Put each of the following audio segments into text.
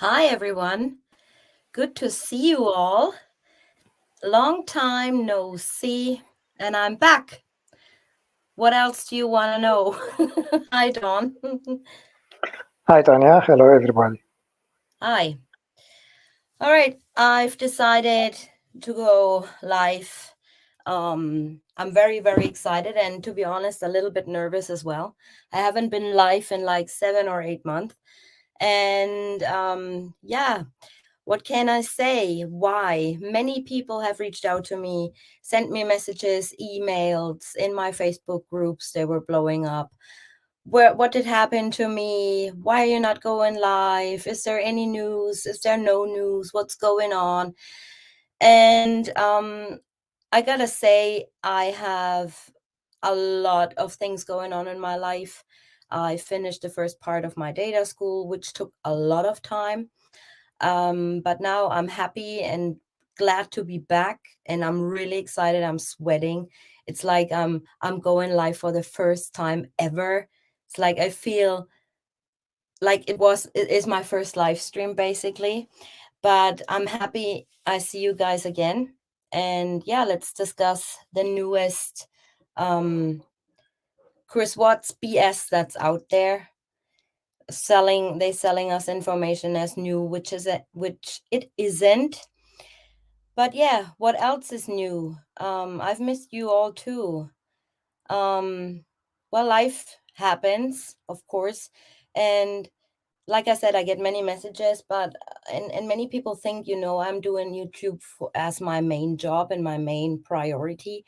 Hi, everyone. Good to see you all. Long time no see, and I'm back. What else do you want to know? Hi, Dawn. Hi, Tanya. Hello, everybody. Hi. All right, I've decided to go live. I'm very, very excited, and to be honest, a little bit nervous as well. I haven't been live in like 7 or 8 months. And yeah, what can I say? Why? Many people have reached out to me, sent me messages, emails in my Facebook groups. They were blowing up. What did happen to me? Why are you not going live? Is there any news? Is there no news? What's going on? And I gotta say, I have a lot of things going on in my life. I finished the first part of my data school, which took a lot of time. But now I'm happy and glad to be back, and I'm really excited. I'm sweating. It's like I'm going live for the first time ever. It's like I feel like it is my first live stream basically. But I'm happy I see you guys again. And yeah, let's discuss the newest Chris Watts BS that's out there. Selling us information as new, which it isn't. But yeah, what else is new? I've missed you all too. Um, well, life happens, of course, and like I said, I get many messages, but and many people think, I'm doing YouTube as my main job and my main priority.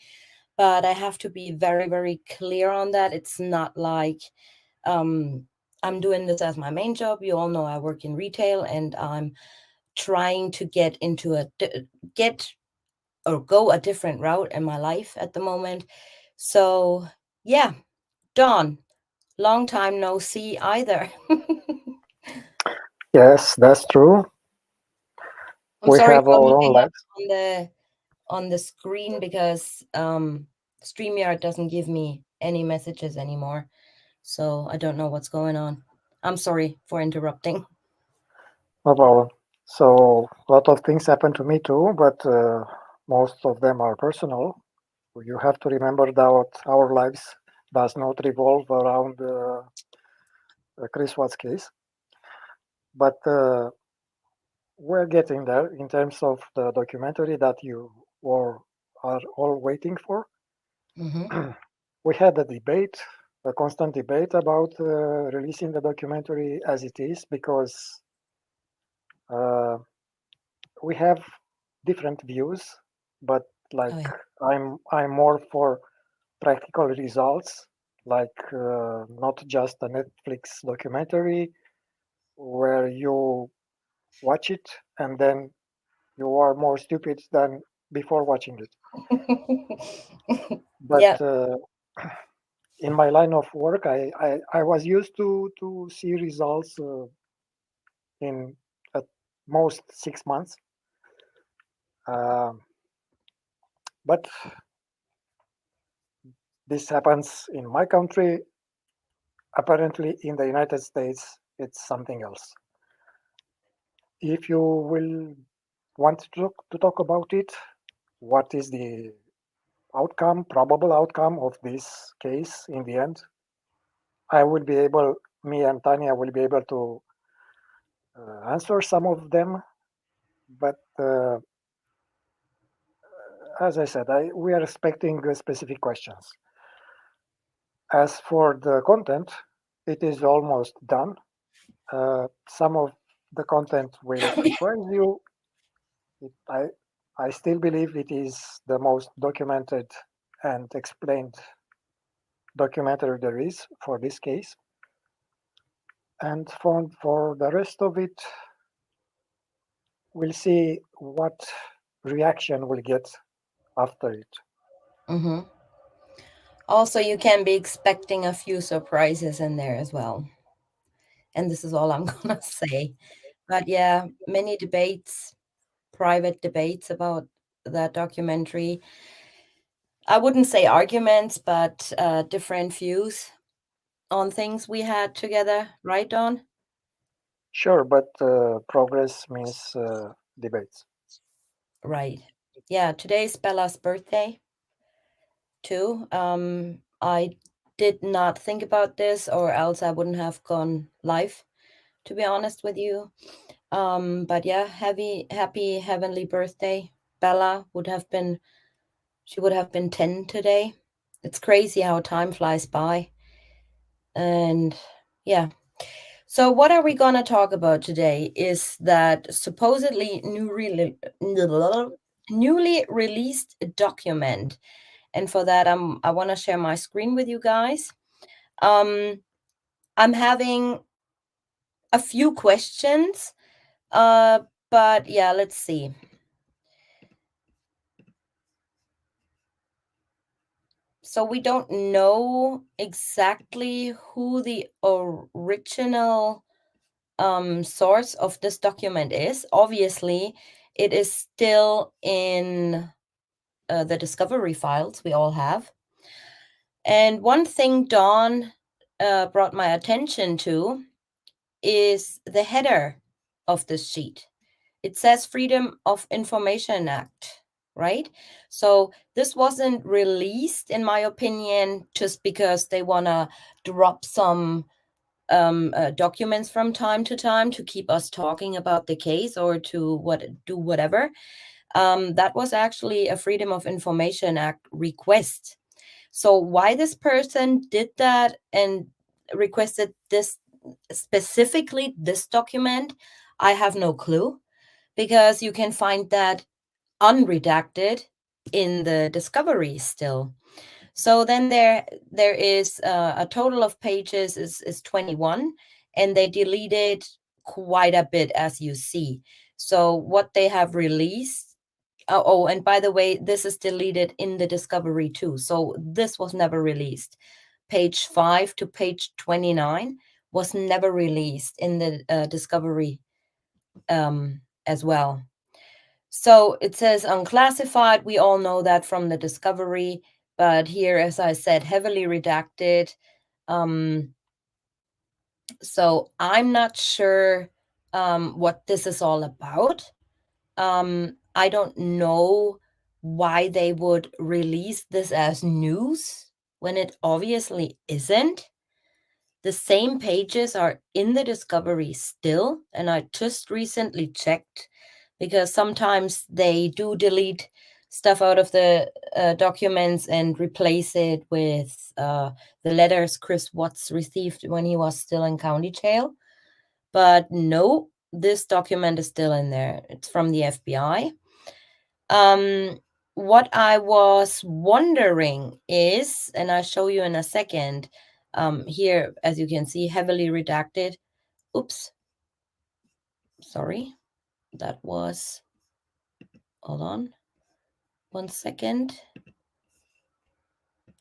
But I have to be very, very clear on that. It's not like um, I'm doing this as my main job. You all know I work in retail, and I'm trying to get or go a different route in my life at the moment. So, yeah, Dawn, long time no see either. Yes, that's true. I'm We sorry have for our own looking up lives. on the screen because StreamYard doesn't give me any messages anymore. So I don't know what's going on. I'm sorry for interrupting. No problem. So, a lot of things happen to me too, but most of them are personal. You have to remember that our lives does not revolve around Chris Watt's case, but we're getting there in terms of the documentary that you were, are all waiting for. Mm-hmm. We had a constant debate about releasing the documentary as it is because uh, we have different views, but Oh, like yeah. I'm more for practical results, like not just a Netflix documentary where you watch it and then you are more stupid than before watching it. But Yeah. in my line of work, I was used to see results in at most 6 months. Uh, but this happens in my country. Apparently, in the United States, it's something else. If you will want to talk about it, what is the outcome, probable outcome of this case in the end? I will be able, me and Tanya will be able to answer some of them, but as I said, we are expecting specific questions. As for the content, it is almost done. Some of the content will surprise you. It, I still believe it is the most documented and explained documentary there is for this case. And for the rest of it, we'll see what reaction we'll get after it. Mm-hmm. Also, you can be expecting a few surprises in there as well. And this is all I'm gonna say. But yeah, many debates, private debates about that documentary. I wouldn't say arguments, but different views on things we had together, right, Don? Sure, but progress means debates. Right. Yeah, today's Bella's birthday too. I did not think about this, or else I wouldn't have gone live, to be honest with you. But yeah, happy heavenly birthday. Bella would have been, she would have been 10 today. It's crazy how time flies by. And yeah. So what are we going to talk about today is that supposedly newly released document. And for that, I want to share my screen with you guys. Um, I'm having a few questions, uh, but yeah, let's see. So we don't know exactly who the original source of this document is. Obviously, it is still in the discovery files we all have. And one thing Dawn brought my attention to is the header of this sheet. It says Freedom of Information Act, right? So this wasn't released, in my opinion, just because they want to drop some documents from time to time to keep us talking about the case or to do whatever. That was actually a Freedom of Information Act request. So why this person did that and requested this specifically this document, I have no clue, because you can find that unredacted in the discovery still. So then there is a total of pages is 21, and they deleted quite a bit, as you see. So what they have released, oh, and by the way, this is deleted in the discovery too. So this was never released. Page 5 to page 29 was never released in the discovery as well. So it says unclassified. We all know that from the discovery, but here, as I said, heavily redacted. So I'm not sure what this is all about. I don't know why they would release this as news when it obviously isn't. The same pages are in the discovery still, and I just recently checked, because sometimes they do delete stuff out of the documents and replace it with the letters Chris Watts received when he was still in county jail. But no, this document is still in there. It's from the FBI. What I was wondering is, and I'll show you in a second, here, as you can see, heavily redacted. Oops. Sorry. That was, hold on 1 second.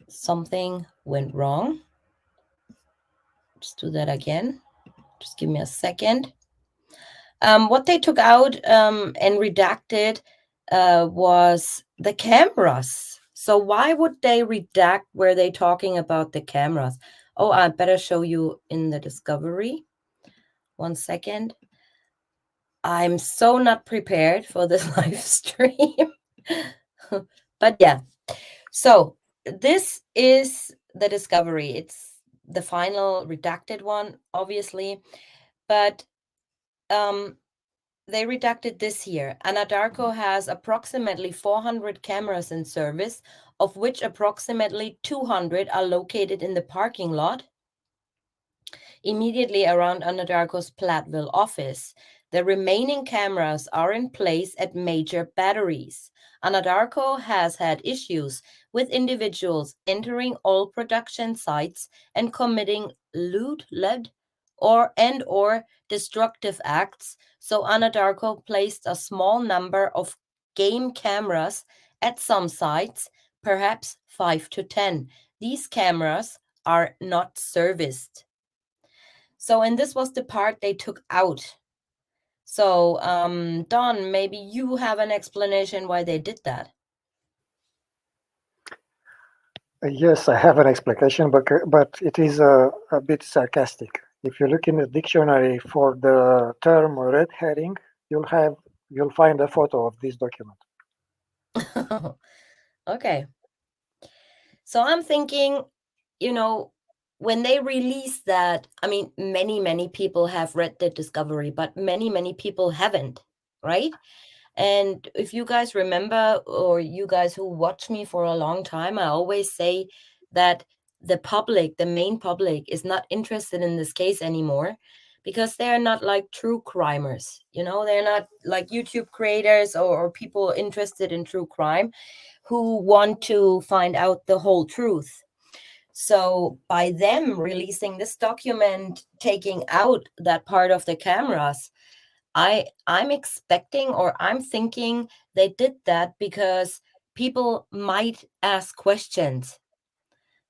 Something went wrong. Just do that again. Just give me a second. What they took out and redacted was the cameras. So why would they redact where they talking about the cameras? Oh, I better show you in the discovery. 1 second. I'm so not prepared for this live stream. But yeah. So this is the discovery. It's the final redacted one, obviously. But they redacted this here. Anadarko has approximately 400 cameras in service, of which approximately 200 are located in the parking lot immediately around Anadarko's Platteville office. The remaining cameras are in place at major batteries. Anadarko has had issues with individuals entering oil production sites and committing lewd or destructive acts, so Anadarko placed a small number of game cameras at some sites, perhaps 5 to 10. These cameras are not serviced. So, and this was the part they took out. So, Don, maybe you have an explanation why they did that. Yes, I have an explanation, but it is a bit sarcastic. If you look in the dictionary for the term red herring, you'll find a photo of this document. Okay. So I'm thinking, you know, when they release that, I mean, many people have read the discovery, but many people haven't, right? And if you guys remember, or you guys who watch me for a long time, I always say that the public, the main public, is not interested in this case anymore because they're not like true crimers. They're not like YouTube creators or people interested in true crime who want to find out the whole truth. So by them releasing this document, taking out that part of the cameras, I'm expecting, or I'm thinking they did that because people might ask questions,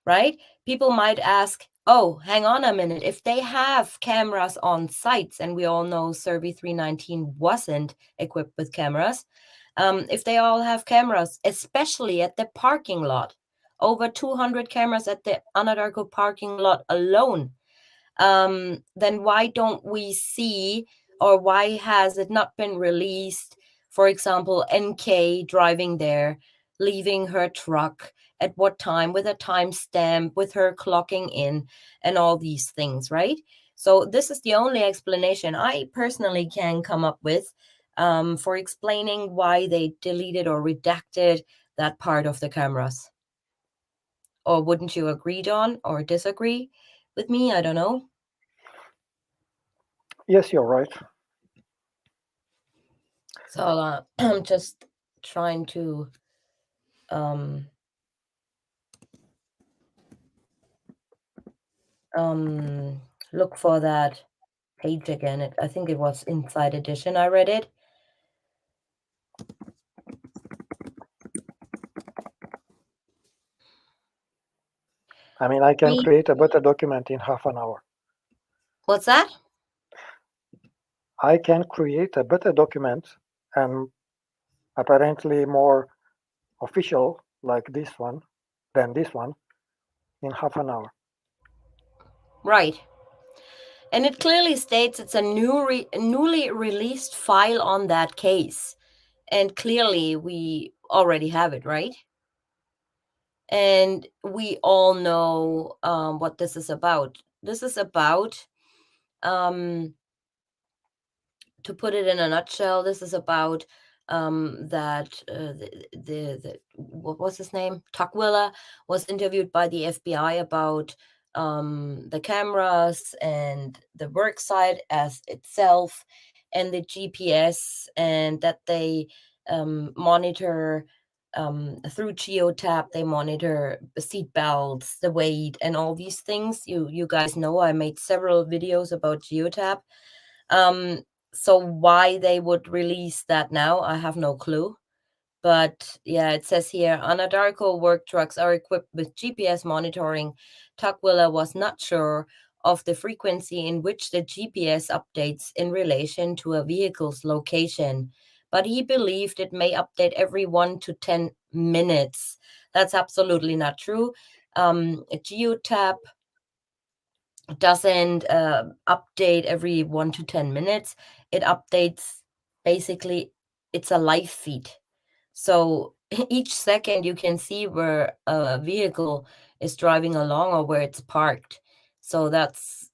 right? People might ask, oh, hang on a minute. If they have cameras on sites, and we all know Survey 319 wasn't equipped with cameras, if they all have cameras, especially at the parking lot, over 200 cameras at the Anadarko parking lot alone, then why don't we see, or why has it not been released, for example, NK driving there, leaving her truck, at what time, with a timestamp, with her clocking in, and all these things, right? So this is the only explanation I personally can come up with for explaining why they deleted or redacted that part of the cameras. Or wouldn't you agree, John, or disagree with me? I don't know. Yes, you're right. So I'm just trying to um, look for that page again. I think it was Inside Edition. I read it. I mean, I can create a better document in half an hour. What's that? I can create a better document and apparently more official like this one than this one in half an hour. Right. And it clearly states it's a newly released file on that case. And clearly we already have it, right? And we all know what this is about. This is about, um, to put it in a nutshell, this is about that what was his name? Tuckwiller was interviewed by the FBI about the cameras and the work site as itself, and the GPS, and that they monitor through geotab. They monitor the seat belts, the weight, and all these things. You guys know I made several videos about geotab. um so why they would release that now, I have no clue. But yeah, it says here, Anadarko work trucks are equipped with GPS monitoring. Tuckwiller was not sure of the frequency in which the GPS updates in relation to a vehicle's location, but he believed it may update every 1 to 10 minutes. That's absolutely not true. Geotab doesn't update every 1 to 10 minutes. It updates, basically, it's a live feed. So each second you can see where a vehicle is driving along or where it's parked. So that's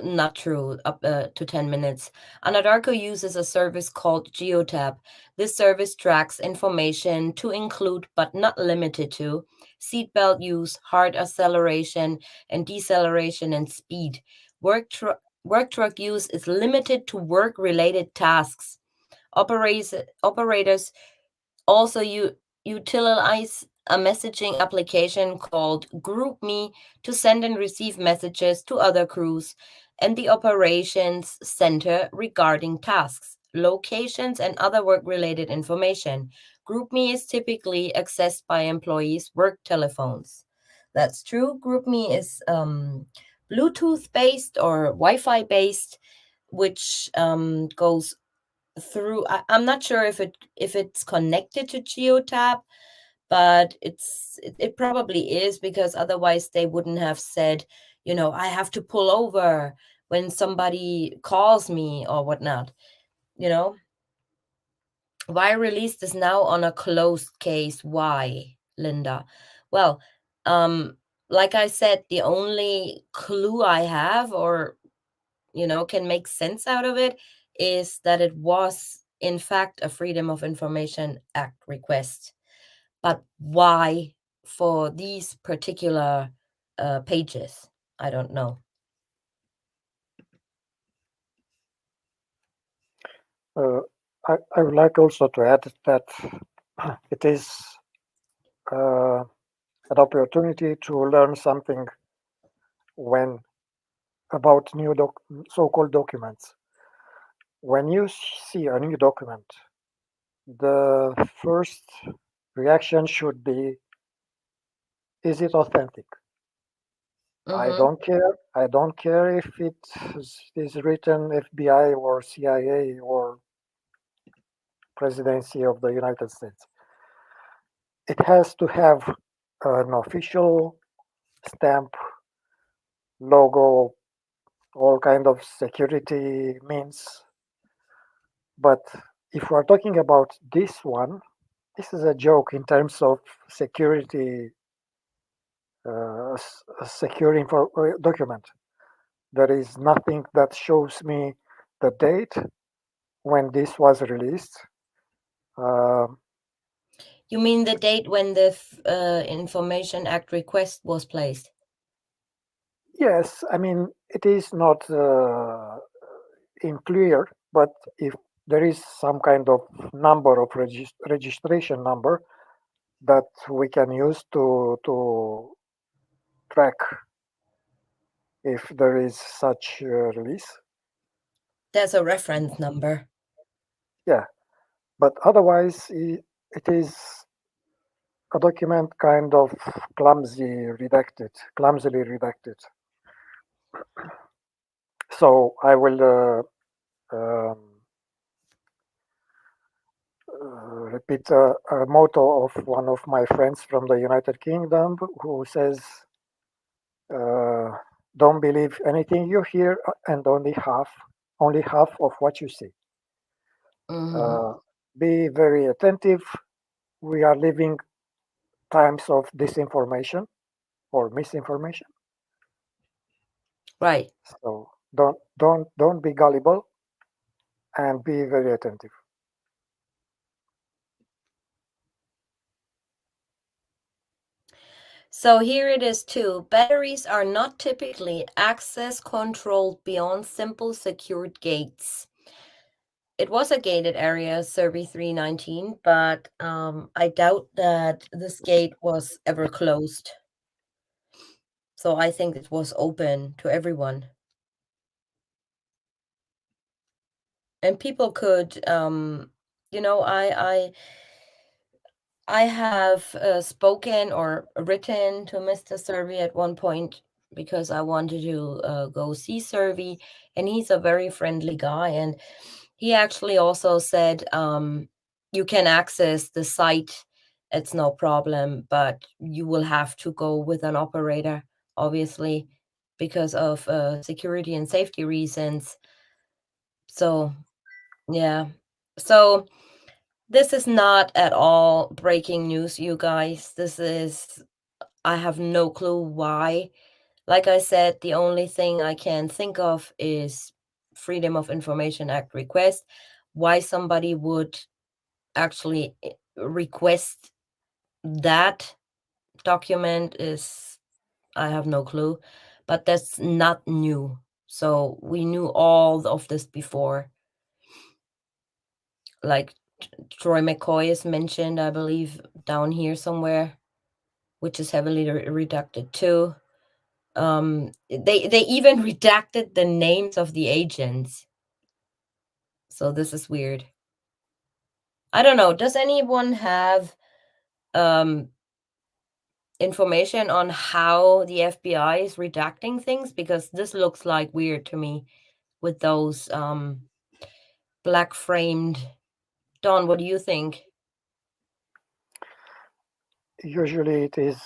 not true, up to 10 minutes. Anadarko uses a service called Geotab. This service tracks information to include, but not limited to, seatbelt use, hard acceleration and deceleration, and speed. Work truck use is limited to work-related tasks. Operators also, you utilize a messaging application called GroupMe to send and receive messages to other crews and the operations center regarding tasks, locations, and other work-related information. GroupMe is typically accessed by employees' work telephones. That's true. GroupMe is Bluetooth based or Wi-Fi based, which goes through. I'm not sure if it's connected to geotab, but it probably is, because otherwise they wouldn't have said, I have to pull over when somebody calls me or whatnot, you know. Why release this now on a closed case? Why, Linda? Well, um, like I said, the only clue I have, or can make sense out of it, is that it was in fact a Freedom of Information Act request. But why for these particular pages? I don't know. Uh, I would like also to add that it is uh, an opportunity to learn something when about new so-called documents. When you see a new document, the first reaction should be, is it authentic? I Mm-hmm. don't care. I don't care if it is written FBI or CIA or Presidency of the United States. It has to have an official stamp, logo, all kind of security means. But if we're talking about this one, this is a joke in terms of security, a secure document. There is nothing that shows me the date when this was released. Um You mean the date when the Information Act request was placed? yes, I mean, it is not in clear, but if there is some kind of number of registration number that we can use to track if there is such release. There's a reference number. Yeah, but otherwise it is a document kind of clumsily redacted. So I will repeat a motto of one of my friends from the United Kingdom who says, uh, "Don't believe anything you hear, and only half of what you see." Mm-hmm. Uh, be very attentive. We are living times of disinformation or misinformation. Right. So don't be gullible and be very attentive. So here it is too. Batteries are not typically access controlled beyond simple secured gates. It was a gated area, Survey 319, but I doubt that this gate was ever closed. So I think it was open to everyone. And people could, you know, I have spoken or written to Mr. Survey at one point because I wanted to go see Survey, and he's a very friendly guy. And he actually also said, you can access the site, it's no problem, but you will have to go with an operator, obviously, because of security and safety reasons. So, yeah. So, this is not at all breaking news, you guys. I have no clue why. Like I said, the only thing I can think of is Freedom of Information Act request. Why somebody would actually request that document is, I have no clue. But that's not new. So we knew all of this before. Like Troy McCoy is mentioned, I believe, down here somewhere, which is heavily redacted too. They even redacted the names of the agents. So this is weird. I don't know. Does anyone have um information on how the FBI is redacting things? Because this looks like weird to me with those black framed. Don, what do you think? Usually it is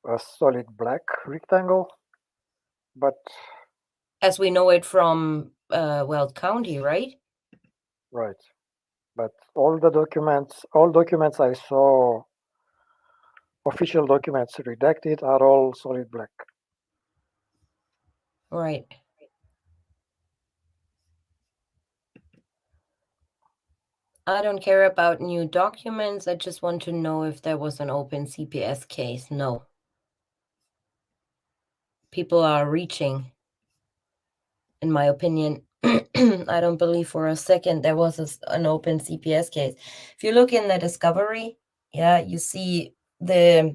a solid black rectangle, but as we know it from Weld County, right? Right. But all documents I saw, official documents redacted, are all solid black. Right. I don't care about new documents. I just want to know if there was an open CPS case. No. People are reaching, in my opinion. I don't believe for a second there was an open CPS case. If you look in the discovery, yeah, you see the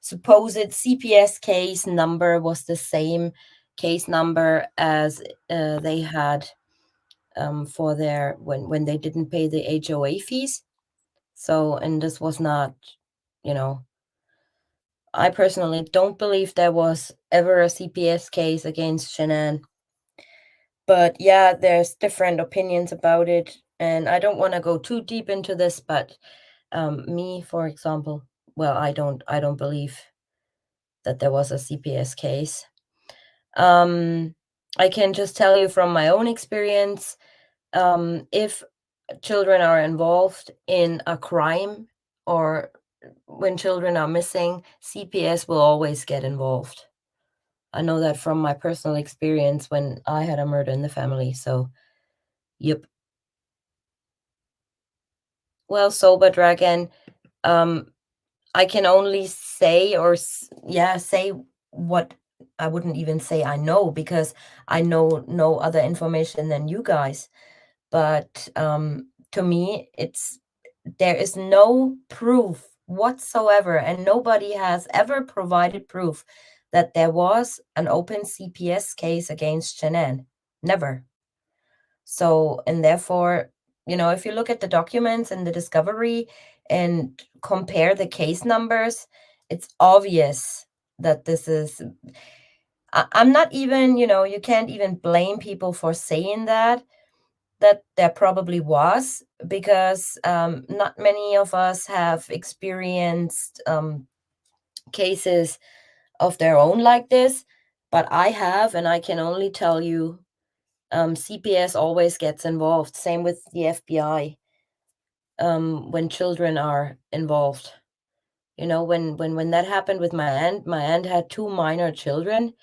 supposed CPS case number was the same case number as they had for their when they didn't pay the HOA fees. So, and this was not, you know, I personally don't believe there was ever a CPS case against Shanann. But yeah, there's different opinions about it, and I don't want to go too deep into this, but me, for example, well, I don't believe that there was a CPS case. I can just tell you from my own experience, if children are involved in a crime or when children are missing, CPS will always get involved. I know that from my personal experience when I had a murder in the family. So, yep. Well, Soba Dragon, um, I can only say say what I wouldn't even say I know because I know no other information than you guys. But to me, there is no proof whatsoever, and nobody has ever provided proof that there was an open CPS case against Shanann. Never. So, and therefore, if you look at the documents and the discovery and compare the case numbers, it's obvious that this is. I'm not even, you can't even blame people for saying that there probably was, because not many of us have experienced cases of their own like this, but I have, and I can only tell you, CPS always gets involved. Same with the FBI when children are involved. When that happened with my aunt had two minor children,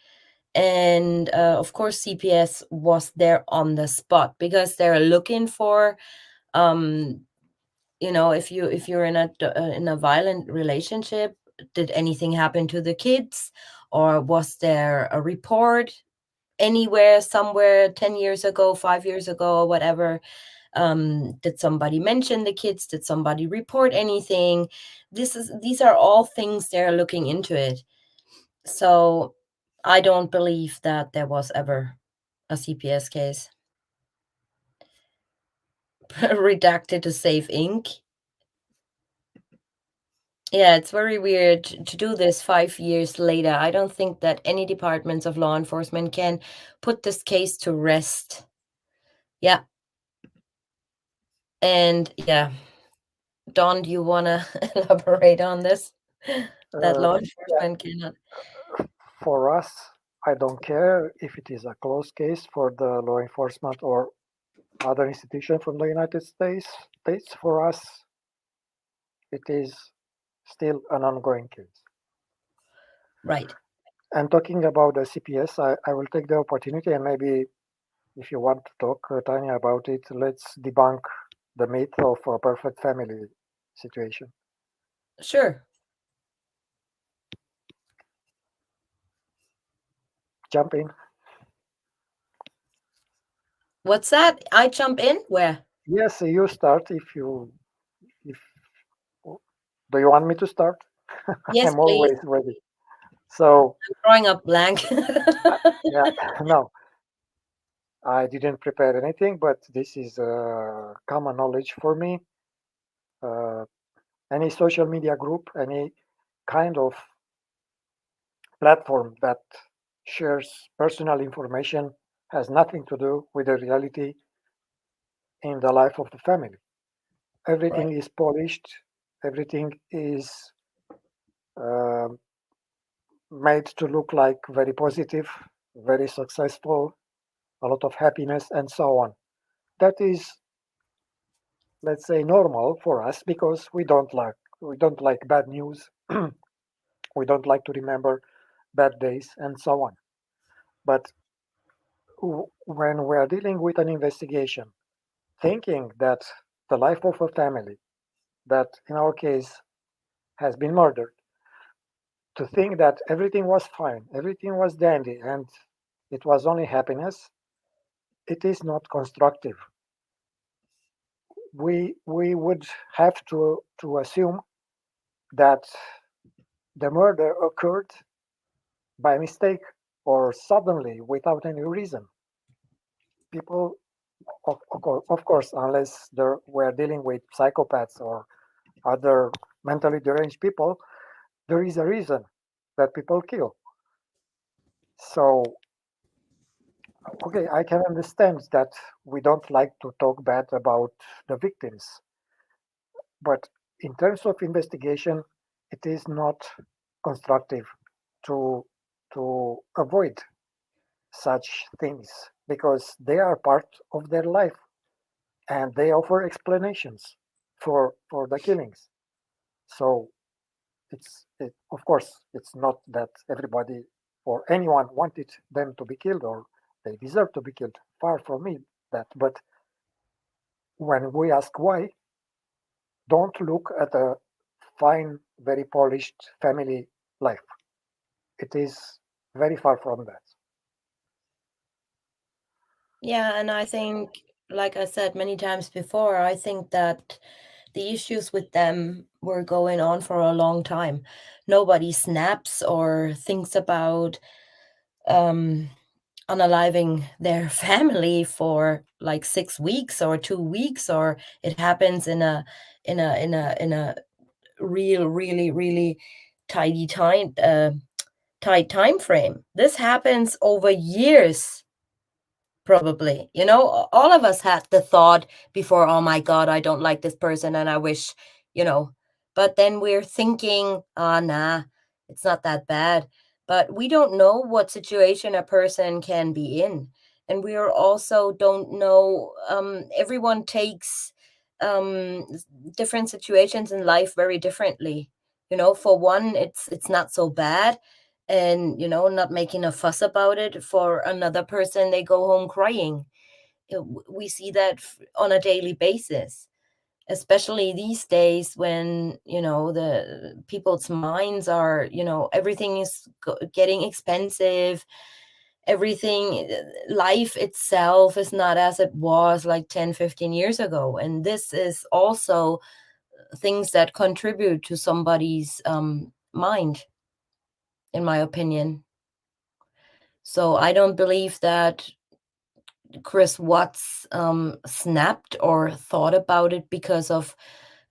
and of course CPS was there on the spot because they're looking for um if you're in a violent relationship, did anything happen to the kids, or was there a report anywhere somewhere 10 years ago, 5 years ago, or whatever? Did somebody mention the kids? Did somebody report anything? These are all things they're looking into it. So I don't believe that there was ever a CPS case. Redacted to save ink. Yeah, it's very weird to do this 5 years later. I don't think that any departments of law enforcement can put this case to rest. Yeah. And yeah, Don, do you want to elaborate on this? That law Yeah, enforcement cannot. for us, I don't care if it is a closed case for the law enforcement or other institution from the United States. States for us, it is still an ongoing case. Right. And talking about the CPS, I will take the opportunity and maybe if you want to talk, Tanya, about it, let's debunk the myth of a perfect family situation. Sure. Jump in. What's that? I jump in? Where? Yes, you start if do you want me to start? Yes, I'm please. always ready. So I'm drawing up blank. yeah, no, I didn't prepare anything, but this is common knowledge for me. Uh, any social media group, any kind of platform that shares personal information has nothing to do with the reality in the life of the family. Everything Right. is polished, everything is uh, made to look like very positive, very successful. a lot of happiness, and so on. That is, let's say, normal for us because we don't like bad news. We don't like to remember bad days and so on. But when we are dealing with an investigation, thinking that the life of a family that in our case has been murdered, to think that everything was fine, everything was dandy, and it was only happiness, it is not constructive. We would have to assume that the murder occurred by mistake or suddenly without any reason. People, of course, unless we're dealing with psychopaths or other mentally deranged people, there is a reason that people kill. So, okay, I can understand that we don't like to talk bad about the victims, but in terms of investigation, it is not constructive to avoid such things because they are part of their life and they offer explanations for the killings. So of course it's not that everybody or anyone wanted them to be killed or they deserve to be killed. Far from me that. But when we ask why, don't look at a fine, very polished family life. It is very far from that. Yeah, and I think, like I said many times before, I think that the issues with them were going on for a long time. Nobody snaps or thinks about um unaliving their family for like 6 weeks or 2 weeks, or it happens in a really tidy tight time frame. This happens over years. Probably. All of us had the thought before, oh my God, I don't like this person and I wish, you know, but then we're thinking, ah, nah, it's not that bad. But we don't know what situation a person can be in. And we are also don't know, everyone takes different situations in life very differently. For one, it's not so bad, and not making a fuss about it. For another person, they go home crying. We see that on a daily basis, especially these days when the people's minds are, everything is getting expensive. Everything, life itself is not as it was like 10, 15 years ago, and this is also things that contribute to somebody's mind, in my opinion. So I don't believe that Chris Watts snapped or thought about it because of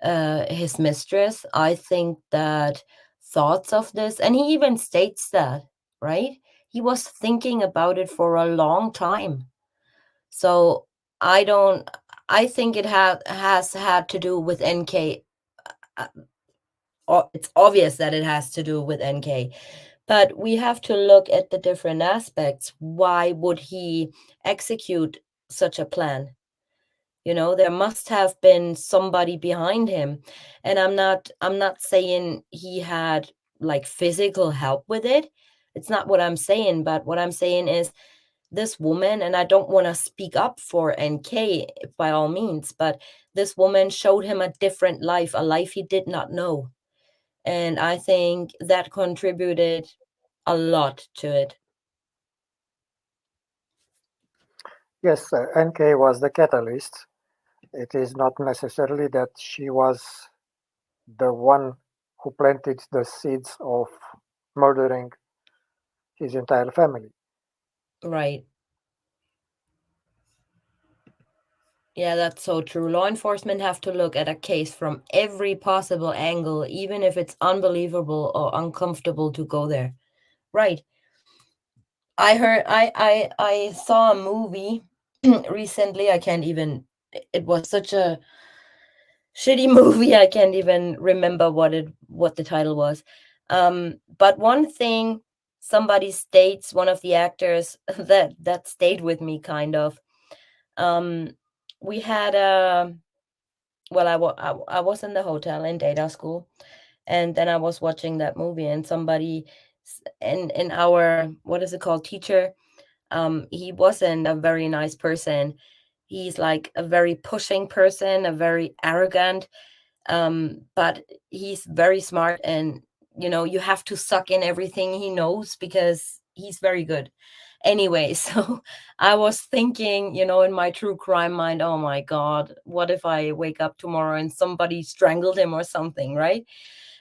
his mistress. I think that thoughts of this, and he even states that, right? He was thinking about it for a long time. So I don't. I think it has had to do with NK. uh, it's obvious that it has to do with NK, but we have to look at the different aspects. Why would he execute such a plan? There must have been somebody behind him. And I'm not saying he had like physical help with it. It's not what I'm saying, but what I'm saying is this woman, and I don't want to speak up for NK by all means, but this woman showed him a different life, a life he did not know. And I think that contributed a lot to it. Yes, NK was the catalyst. It is not necessarily that she was the one who planted the seeds of murdering his entire family. Right. Yeah, that's so true. Law enforcement have to look at a case from every possible angle, even if it's unbelievable or uncomfortable to go there. Right. I saw a movie recently. I can't even, it was such a shitty movie. I can't even remember what the title was. But one thing somebody states, one of the actors that stayed with me kind of. Um, we had a well, I was in the hotel in data school, and then I was watching that movie, and somebody in our, what is it called, teacher, he wasn't a very nice person. He's like a very pushing person, a very arrogant, but he's very smart, and you have to suck in everything he knows because he's very good. Anyway, so I was thinking, in my true crime mind, oh my god, what if I wake up tomorrow and somebody strangled him or something, right?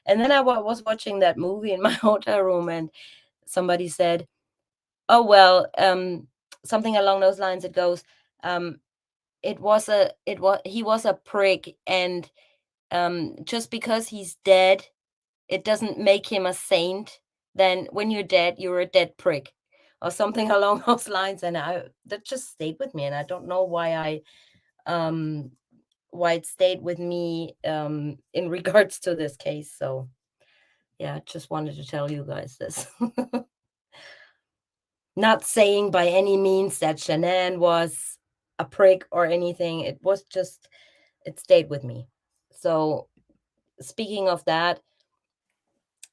And then I was watching that movie in my hotel room, and somebody said, oh well, something along those lines. It goes, um he was a prick, and just because he's dead, it doesn't make him a saint. Then when you're dead, you're a dead prick, or something along those lines. And that just stayed with me, and I don't know um why it stayed with me in regards to this case. So yeah, just wanted to tell you guys this. Not saying by any means that Shanann was a prick or anything. It was just, it stayed with me. So speaking of that,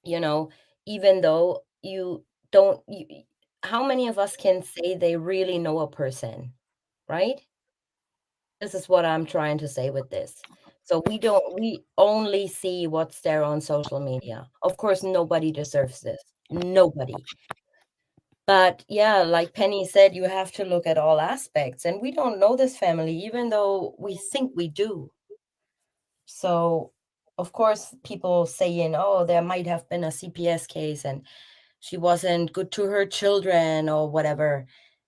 you know, even though you don't, how many of us can say they really know a person, right? This is what I'm trying to say with this. So we only see what's there on social media. Of course, nobody deserves this. Nobody. But yeah, like Penny said, you have to look at all aspects. And we don't know this family, even though we think we do. So, of course, people saying, oh, there might have been a CPS case and she wasn't good to her children or whatever.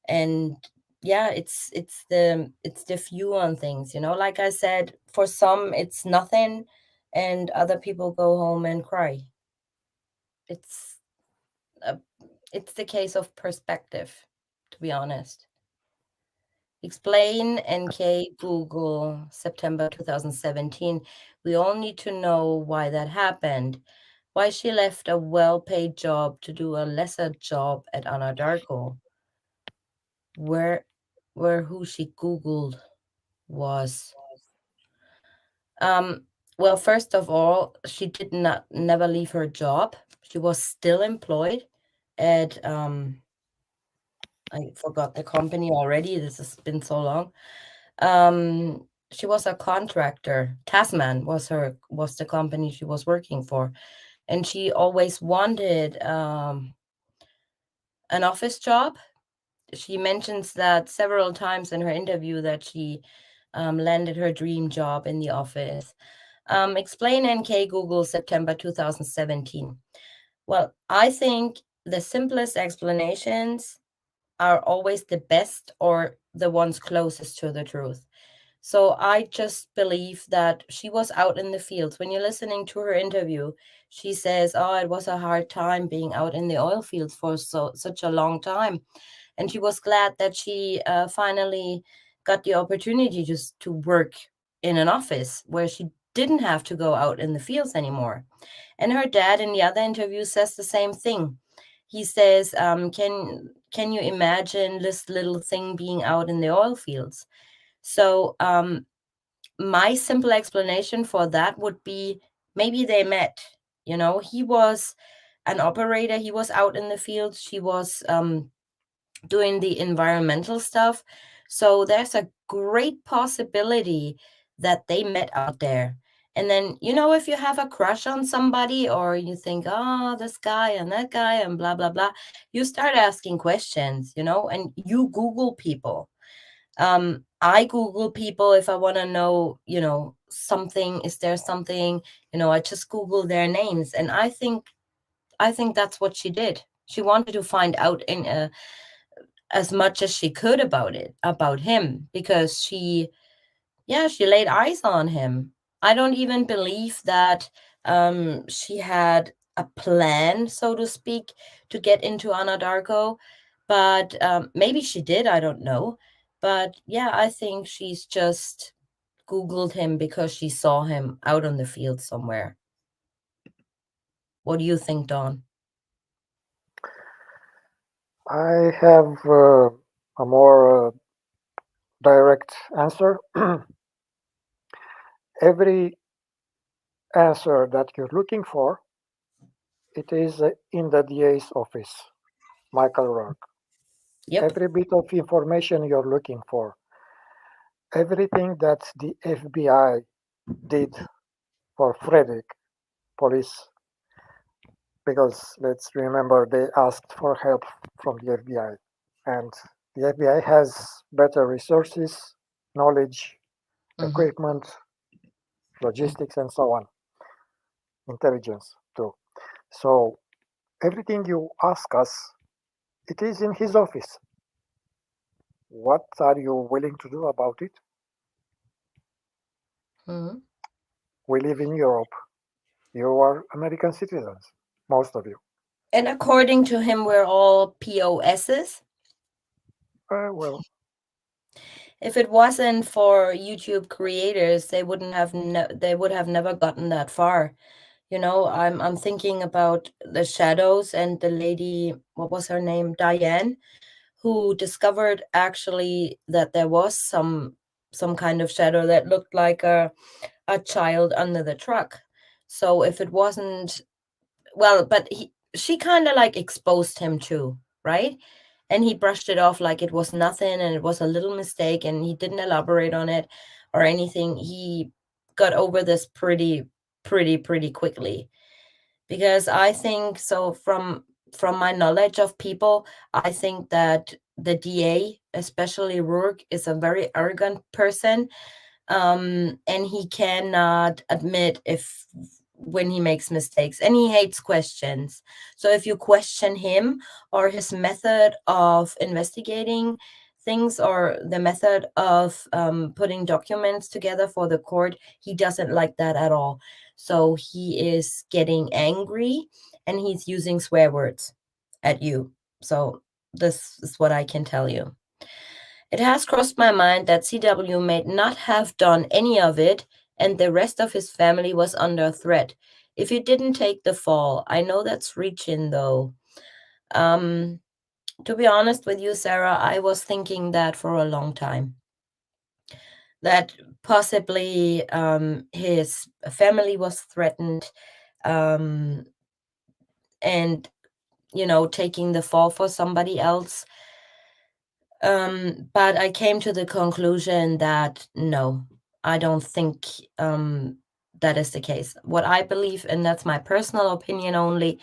And yeah, it's the view on things, like I said, for some it's nothing, and other people go home and cry. It's a, it's the case of perspective, to be honest. Explain NK Google September 2017. We all need to know why that happened. Why she left a well-paid job to do a lesser job at Anadarko. Where who she Googled was. Um well, first of all, she did not never leave her job. She was still employed at I forgot the company already. This has been so long. She was a contractor. Tasman was the company she was working for, and she always wanted an office job. She mentions that several times in her interview that she landed her dream job in the office. Explain NK Google September 2017. Well, I think the simplest explanations are always the best or the ones closest to the truth. So I just believe that she was out in the fields. When you're listening to her interview, she says, "Oh, it was a hard time being out in the oil fields for such a long time," and she was glad that she finally got the opportunity just to work in an office where she didn't have to go out in the fields anymore. And her dad in the other interview says the same thing. He says, "Can you imagine this little thing being out in the oil fields?" So my simple explanation for that would be maybe they met. He was an operator. He was out in the field. She was doing the environmental stuff. So there's a great possibility that they met out there. And then, if you have a crush on somebody, or you think, oh, this guy and that guy and blah, blah, blah, you start asking questions, and you Google people. I Google people if I want to know, something. Is there something? I just Google their names, and I think that's what she did. She wanted to find out in as much as she could about him, because she laid eyes on him. I don't even believe that she had a plan, so to speak, to get into Anadarko, but maybe she did. I don't know. But yeah, I think she's just Googled him because she saw him out on the field somewhere. What do you think, Dawn? I have a more direct answer. Every answer that you're looking for, it is in the DA's office, Michael Rourke. Yep. Every bit of information you're looking for, everything that the FBI did for Frederick police, because let's remember they asked for help from the FBI, and the FBI has better resources, knowledge, Hmm. equipment, logistics, and so on, intelligence too. So everything you ask us, it is in his office. What are you willing to do about it? Hmm. We live in Europe. You are American citizens, most of you. And according to him, we're all POSs. Well, If it wasn't for YouTube creators, they would have never gotten that far. You know, I'm thinking about the shadows and the lady, what was her name, Diane, who discovered actually that there was some kind of shadow that looked like a child under the truck. So if it wasn't, well, but she kind of like exposed him too, right? And he brushed it off like it was nothing and it was a little mistake and he didn't elaborate on it or anything. He got over this pretty quickly, because I think so from my knowledge of people, I think that the DA, especially Rourke, is a very arrogant person, and he cannot admit if when he makes mistakes, and he hates questions. So if you question him or his method of investigating things or the method of putting documents together for the court, he doesn't like that at all. So he is getting angry and he's using swear words at you. So this is what I can tell you. It has crossed my mind that CW may not have done any of it, and the rest of his family was under threat. If he didn't take the fall, I know that's reaching though. Um, to be honest with you, Sarah, I was thinking that for a long time. That possibly his family was threatened, um, and taking the fall for somebody else. But I came to the conclusion that no, I don't think that is the case. What I believe, and that's my personal opinion only,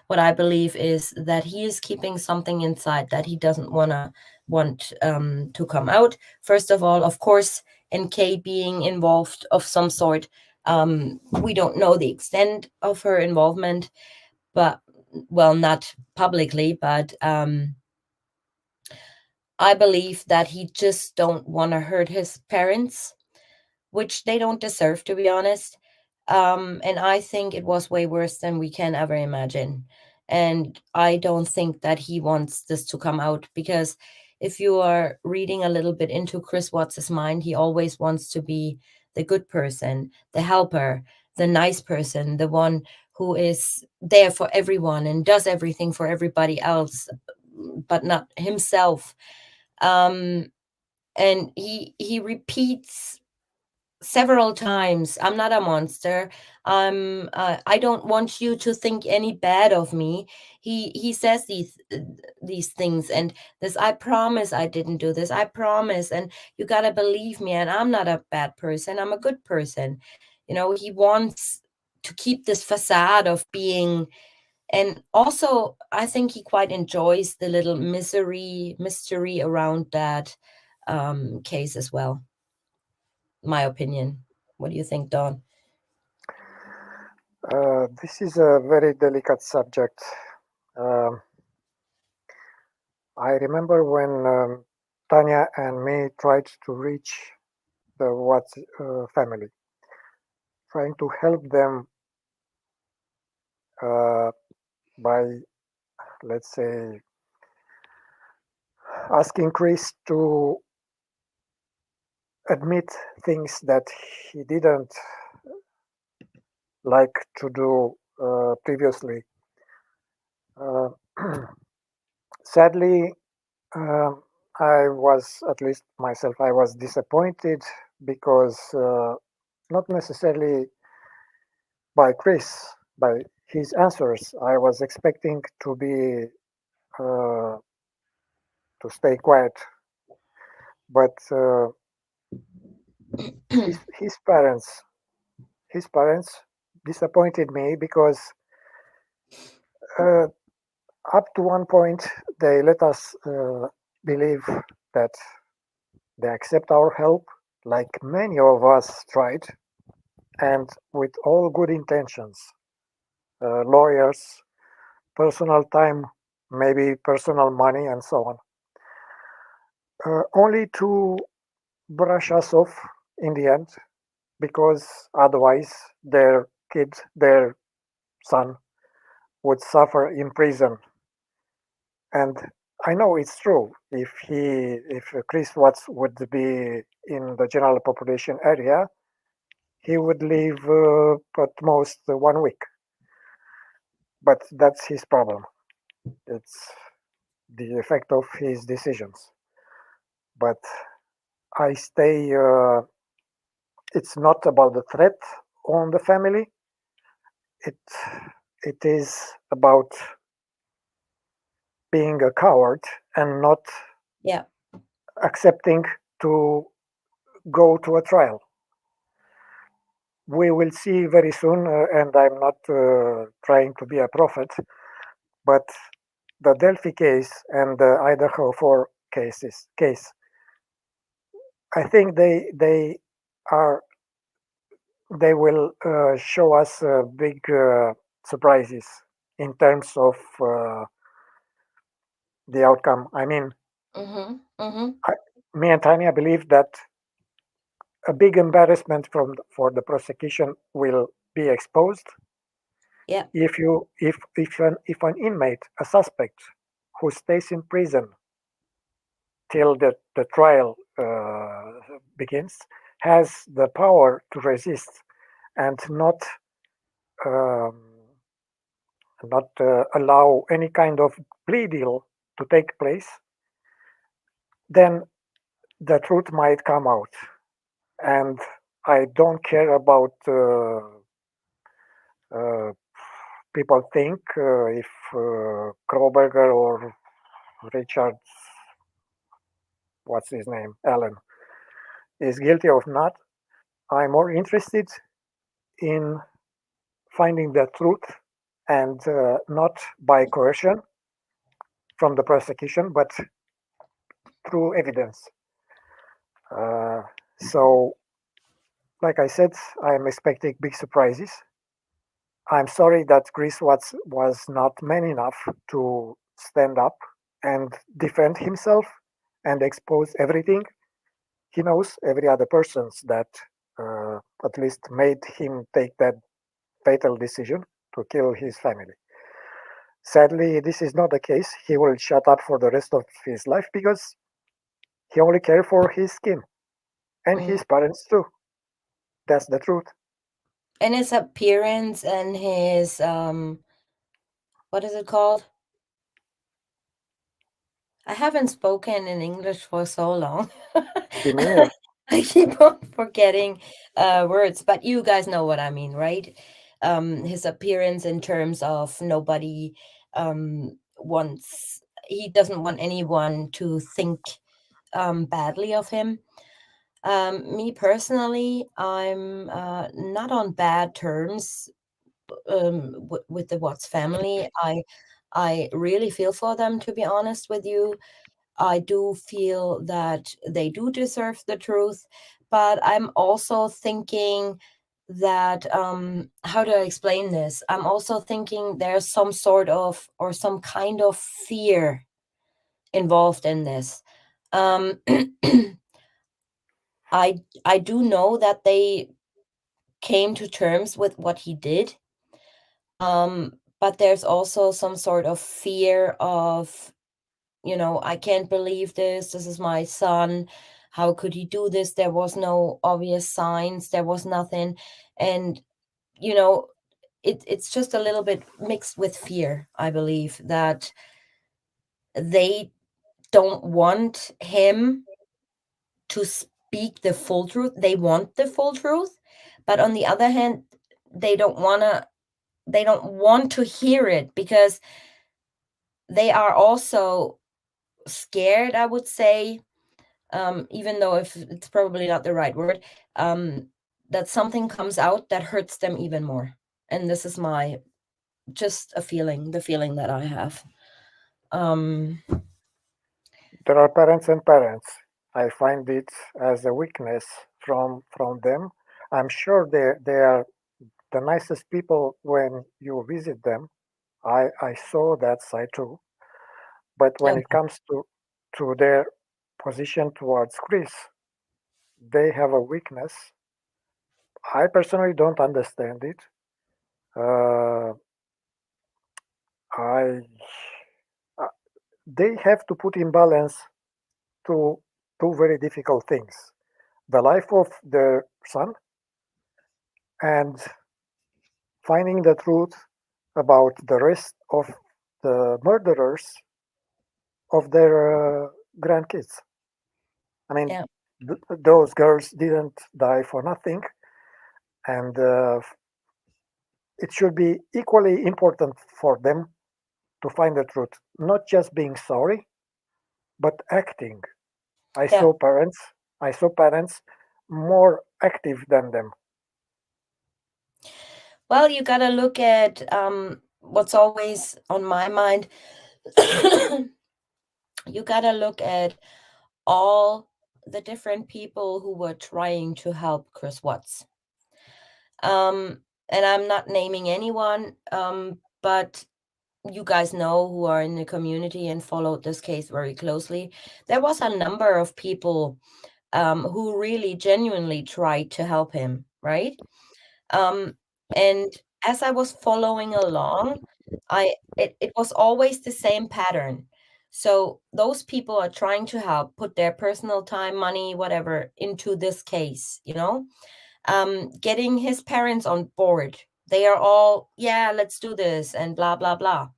what I believe is that he is keeping something inside that he doesn't want to come out. First of all, of course, NK being involved of some sort. We don't know the extent of her involvement, but well, not publicly, but I believe that he just don't want to hurt his parents, which they don't deserve, to be honest. And I think it was way worse than we can ever imagine. And I don't think that he wants this to come out, because if you are reading a little bit into Chris Watts's mind, he always wants to be the good person, the helper, the nice person, the one who is there for everyone and does everything for everybody else, but not himself. um and he repeats several times, I'm not a monster. I don't want you to think any bad of me. He says these things, and this, I promise I didn't do this, I promise, and you gotta believe me, and I'm not a bad person, I'm a good person. He wants to keep this facade of being. And also, I think he quite enjoys the little mystery around that case as well. My opinion. What do you think, Don? this is a very delicate subject. Um, I remember when Tanya and me tried to reach the Watts family, trying to help them uh, by, let's say, asking Chris to admit things that he didn't like to do previously. Uh, Sadly, um, I was, at least myself, I was disappointed because not necessarily by Chris, by his answers. I was expecting uh, to stay quiet, but his parents his parents disappointed me because uh, up to one point they let us believe that they accept our help, like many of us tried, and with all good intentions, lawyers, personal time, maybe personal money, and so on, only to brush us off in the end, because otherwise their son, would suffer in prison. And I know it's true. If Chris Watts would be in the general population area, he would live at most 1 week. But that's his problem. It's the effect of his decisions. But I stay. It's not about the threat on the family. It it is about being a coward and not Yeah. accepting to go to a trial. We will see very soon, and I'm not trying to be a prophet, but the Delphi case and the Idaho 4 case, I think are they will show us big surprises in terms of the outcome. I mean, Mm-hmm. Mm-hmm. I, me and Tanya believe that a big embarrassment for the prosecution will be exposed Yeah. if an inmate, a suspect, who stays in prison till the trial begins, has the power to resist and um, not allow any kind of plea deal to take place, then the truth might come out. And I don't care about uh, people think if Kroberger or Richard, what's his name, Allen, is guilty or not. I'm more interested in finding the truth, and not by coercion from the prosecution, but through evidence. Uh, so, like I said, I'm expecting big surprises. I'm sorry that Chris Watts was not man enough to stand up and defend himself and expose everything. He knows every other person's that at least made him take that fatal decision to kill his family. Sadly, this is not the case. He will shut up for the rest of his life because he only cares for his skin and Mm. his parents too. That's the truth. And his appearance and his what is it called? I haven't spoken in English for so long. Demeanor. I keep on forgetting words, but you guys know what I mean, right? His appearance in terms of nobody wants, he doesn't want anyone to think badly of him. Me personally, I'm not on bad terms with the Watts family. I really feel for them, to be honest with you. I do feel that they do deserve the truth, but I'm also thinking that how do I explain this? I'm also thinking there's some sort of or some kind of fear involved in this. Um, I do know that they came to terms with what he did, but there's also some sort of fear of, I can't believe this. This is my son. How could he do this? There was no obvious signs. There was nothing. And, you know, it's just a little bit mixed with fear, I believe, that they don't want him to speak the full truth. They want the full truth, but on the other hand, they don't want to they don't want to hear it because they are also scared, I would say, even though if it's probably not the right word, um, that something comes out that hurts them even more. And this is my just a feeling, the feeling that I have. Um, There are parents and parents. I find it as a weakness from them. I'm sure they are the nicest people when you visit them. I saw that side too. But when oh, it comes to their position towards Chris, they have a weakness. I personally don't understand it. Uh, I uh, they have to put in balance two two very difficult things: the life of their son and finding the truth about the rest of the murderers of their grandkids. I mean, yeah. those girls didn't die for nothing, and it should be equally important for them to find the truth, not just being sorry, but acting. I Yeah. saw parents, I saw parents more active than them. Well, you got to look at what's always on my mind. You got to look at all the different people who were trying to help Chris Watts. Um, and I'm not naming anyone, but you guys know who are in the community and followed this case very closely. There was a number of people who really genuinely tried to help him, right? Um, and as I was following along, it was always the same pattern. So those people are trying to help, put their personal time, money, whatever, into this case, getting his parents on board. They are all, yeah, let's do this, and blah, blah, blah.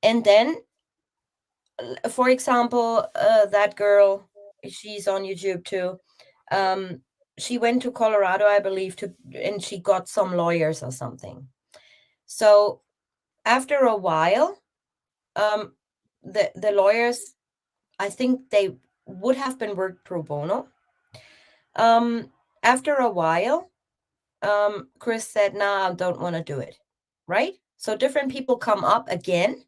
And then, for example, that girl, she's on YouTube too. Um, she went to Colorado, I believe, and she got some lawyers or something. So after a while, um, the lawyers, I think they would have been worked pro bono. Um, After a while, Chris said, "Nah, I don't want to do it." Right? So different people come up again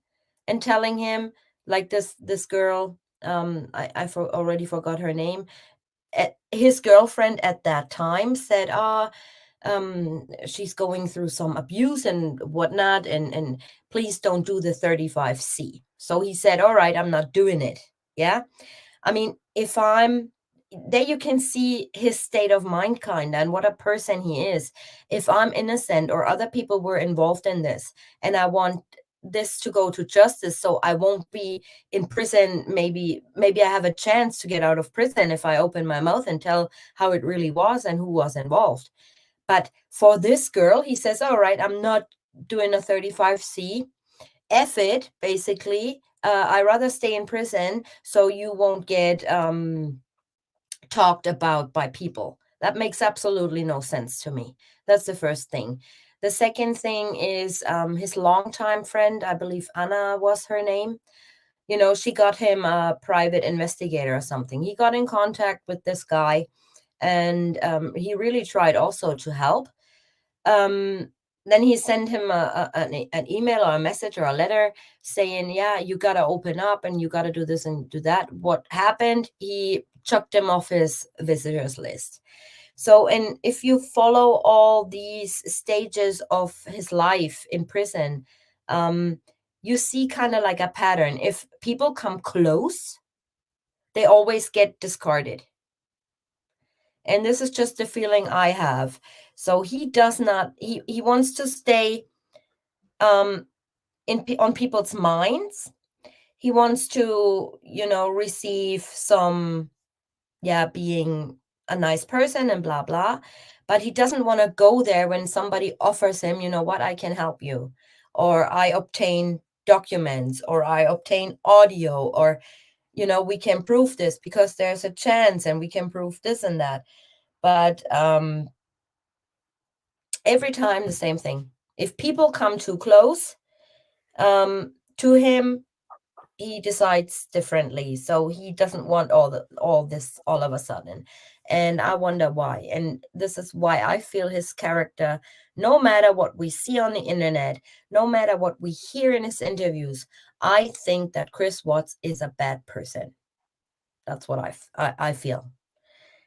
and telling him, like this girl, already forgot her name. His girlfriend at that time said, she's going through some abuse and whatnot, and please don't do the 35C. So he said, all right, I'm not doing it. Yeah. I mean, if I'm there, you can see his state of mind, kind of, and what a person he is. If I'm innocent or other people were involved in this, and I want this to go to justice, so I won't be in prison. Maybe I have a chance to get out of prison if I open my mouth and tell how it really was and who was involved. But for this girl, he says, all right, I'm not doing a 35C. F it, basically. I rather stay in prison so you won't get talked about by people. That makes absolutely no sense to me. That's the first thing. The second thing is his longtime friend, I believe Anna was her name. She got him a private investigator or something. He got in contact with this guy, and he really tried also to help. um then he sent him an email or a message or a letter saying, yeah, you got to open up and you got to do this and do that. What happened? He chucked him off his visitors list. So, and if you follow all these stages of his life in prison, um you see kind of like a pattern. If people come close, they always get discarded. And this is just the feeling I have. So he does not, he wants to stay um on people's minds. He wants to, receive some, yeah, being a nice person and blah blah, but he doesn't want to go there when somebody offers him, you know what, I can help you, or I obtain documents, or I obtain audio, or we can prove this because there's a chance and we can prove this and that. But every time the same thing. If people come too close to him, he decides differently. So he doesn't want all this all of a sudden. And I wonder why. And this is why I feel his character, no matter what we see on the internet, no matter what we hear in his interviews, I think that Chris Watts is a bad person. That's what I feel.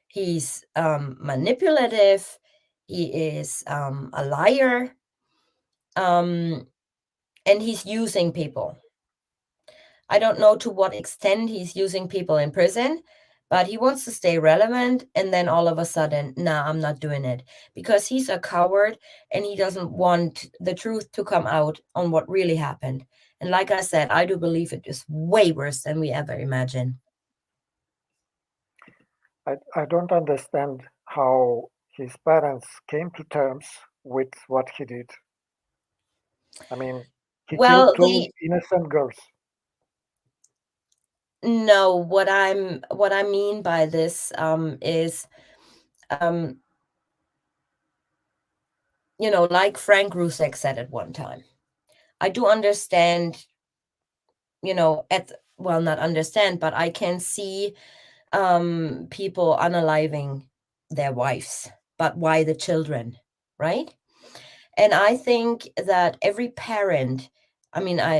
He's manipulative. He is a liar. Um, and he's using people. I don't know to what extent he's using people in prison, but he wants to stay relevant. And then all of a sudden, nah, I'm not doing it, because he's a coward and he doesn't want the truth to come out on what really happened. And like I said, I do believe it is way worse than we ever imagined. I don't understand how his parents came to terms with what he did. I mean, he killed Well, two innocent girls. no, what I mean by this is um like Frank Rusek said at one time. I do understand, not understand, but I can see people unaliving their wives, but why the children, right? And I think that every parent, I mean, I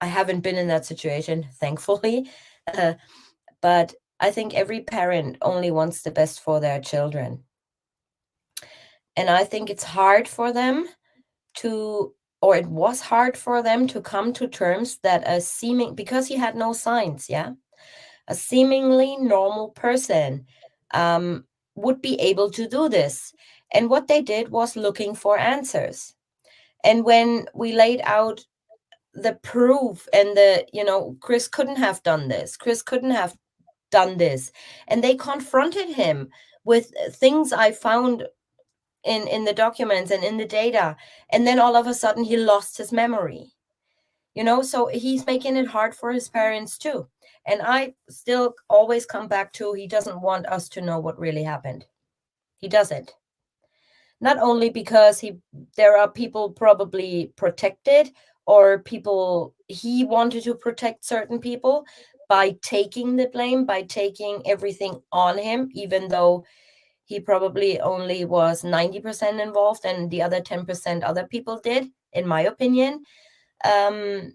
haven't been in that situation, thankfully, uh, but I think every parent only wants the best for their children. And I think it's hard for them to, or it was hard for them to come to terms that because he had no signs, yeah, a seemingly normal person um, would be able to do this. And what they did was looking for answers. And when we laid out the proof and Chris couldn't have done this, Chris couldn't have done this, and they confronted him with things I found in the documents and in the data, and then all of a sudden he lost his memory. So he's making it hard for his parents too. And I still always come back to, he doesn't want us to know what really happened. He doesn't. Not only because there are people probably protected, or people he wanted to protect certain people by taking the blame, by taking everything on him, even though he probably only was 90% involved and the other 10% other people did, in my opinion. Um,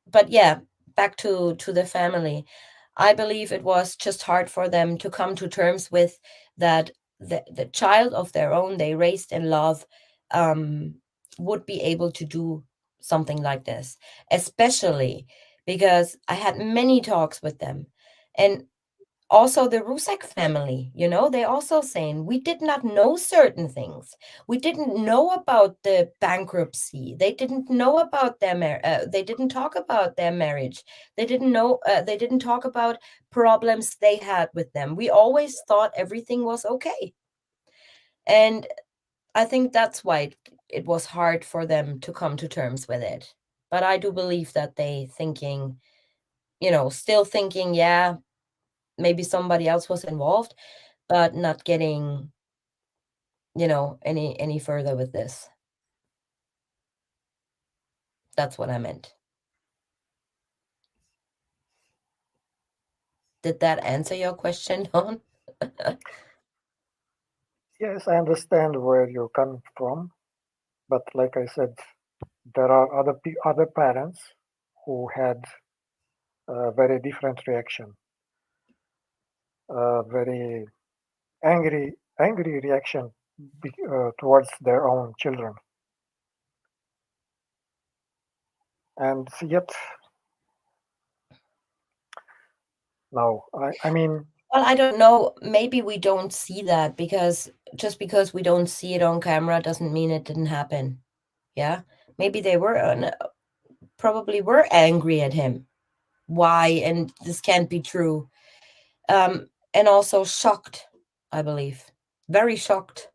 but yeah, back to the family. I believe it was just hard for them to come to terms with that the child of their own they raised in love um, would be able to do something like this, especially because I had many talks with them. And also the Rusek family, they also saying we did not know certain things. We didn't know about the bankruptcy. They didn't know about they didn't talk about their marriage. They didn't know. They didn't talk about problems they had with them. We always thought everything was okay, and I think that's why it was hard for them to come to terms with it. But I do believe that they thinking, still thinking, yeah, maybe somebody else was involved, but not getting, any further with this. That's what I meant. Did that answer your question, Don? Yes, I understand where you're coming from, but like I said, there are other parents who had a very different reaction, a very angry reaction towards their own children, and yet no, I mean, Well, I don't know. Maybe we don't see that because just because we don't see it on camera doesn't mean it didn't happen. Yeah. Maybe they were probably were angry at him. Why? And this can't be true. And also shocked, I believe. Very shocked.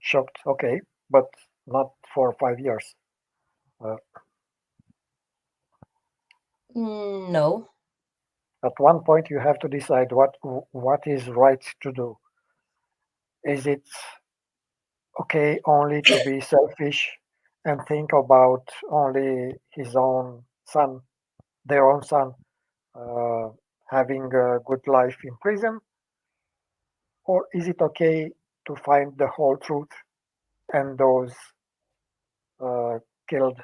shocked. Okay, but not for 5 years. Uh, No. at one point, you have to decide what is right to do. Is it okay only to be selfish and think about only his own son, their own son, uh, having a good life in prison, or is it okay to find the whole truth and those uh, killed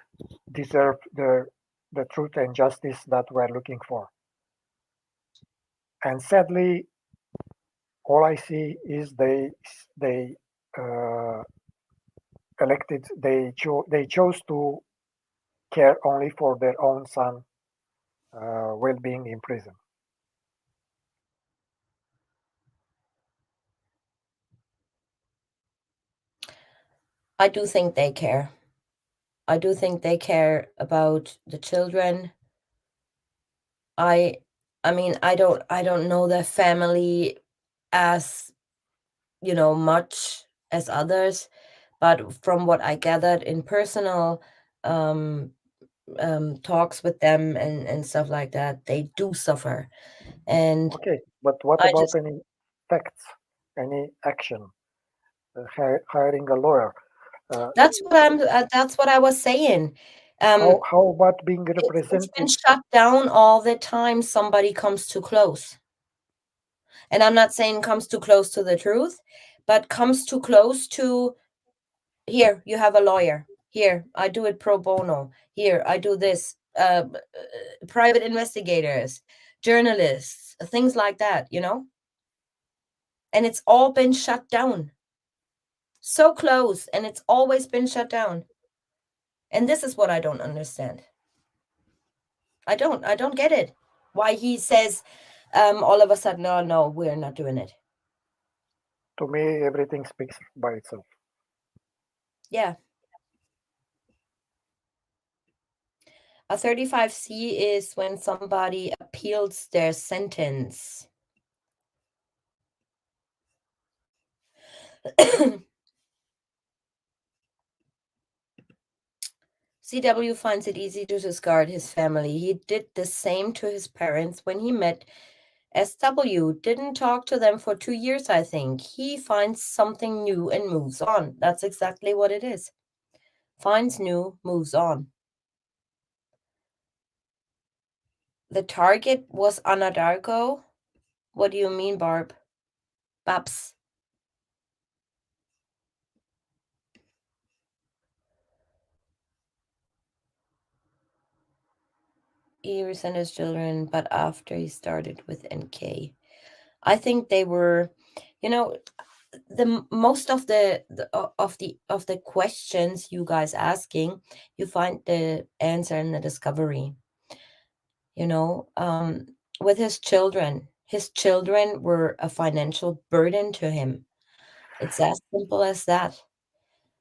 deserve the truth and justice that we're looking for? And sadly, all I see is they uh, they chose to care only for their own son well-being in prison. I do think they care. I do think they care about the children. I I mean, I don't know their family as, much as others, but from what I gathered in personal um talks with them and stuff like that, they do suffer. And Okay, but what I about just any facts, any action, hiring a lawyer? Uh, that's what I was saying. Um how about being it's been represented? shut down all the time somebody comes too close. And I'm not saying comes too close to the truth, but comes too close to, here, you have a lawyer. Here, I do it pro bono. Here, I do this. Private investigators, journalists, things like that. And it's all been shut down. So close, and it's always been shut down. And this is what I don't understand. I don't get it. Why he says all of a sudden, no, no, we're not doing it. To me, everything speaks by itself. Yeah. A 35C is when somebody appeals their sentence. CW finds it easy to discard his family. He did the same to his parents when he met SW. Didn't talk to them for 2 years, I think. He finds something new and moves on. That's exactly what it is. Finds new, moves on. The target was Anadarko. What do you mean, Barb? Babs. He resent his children, but after he started with NK. I think they were, you know, the most of the questions you guys asking, you find the answer in the discovery. You know, with his children were a financial burden to him. It's as simple as that.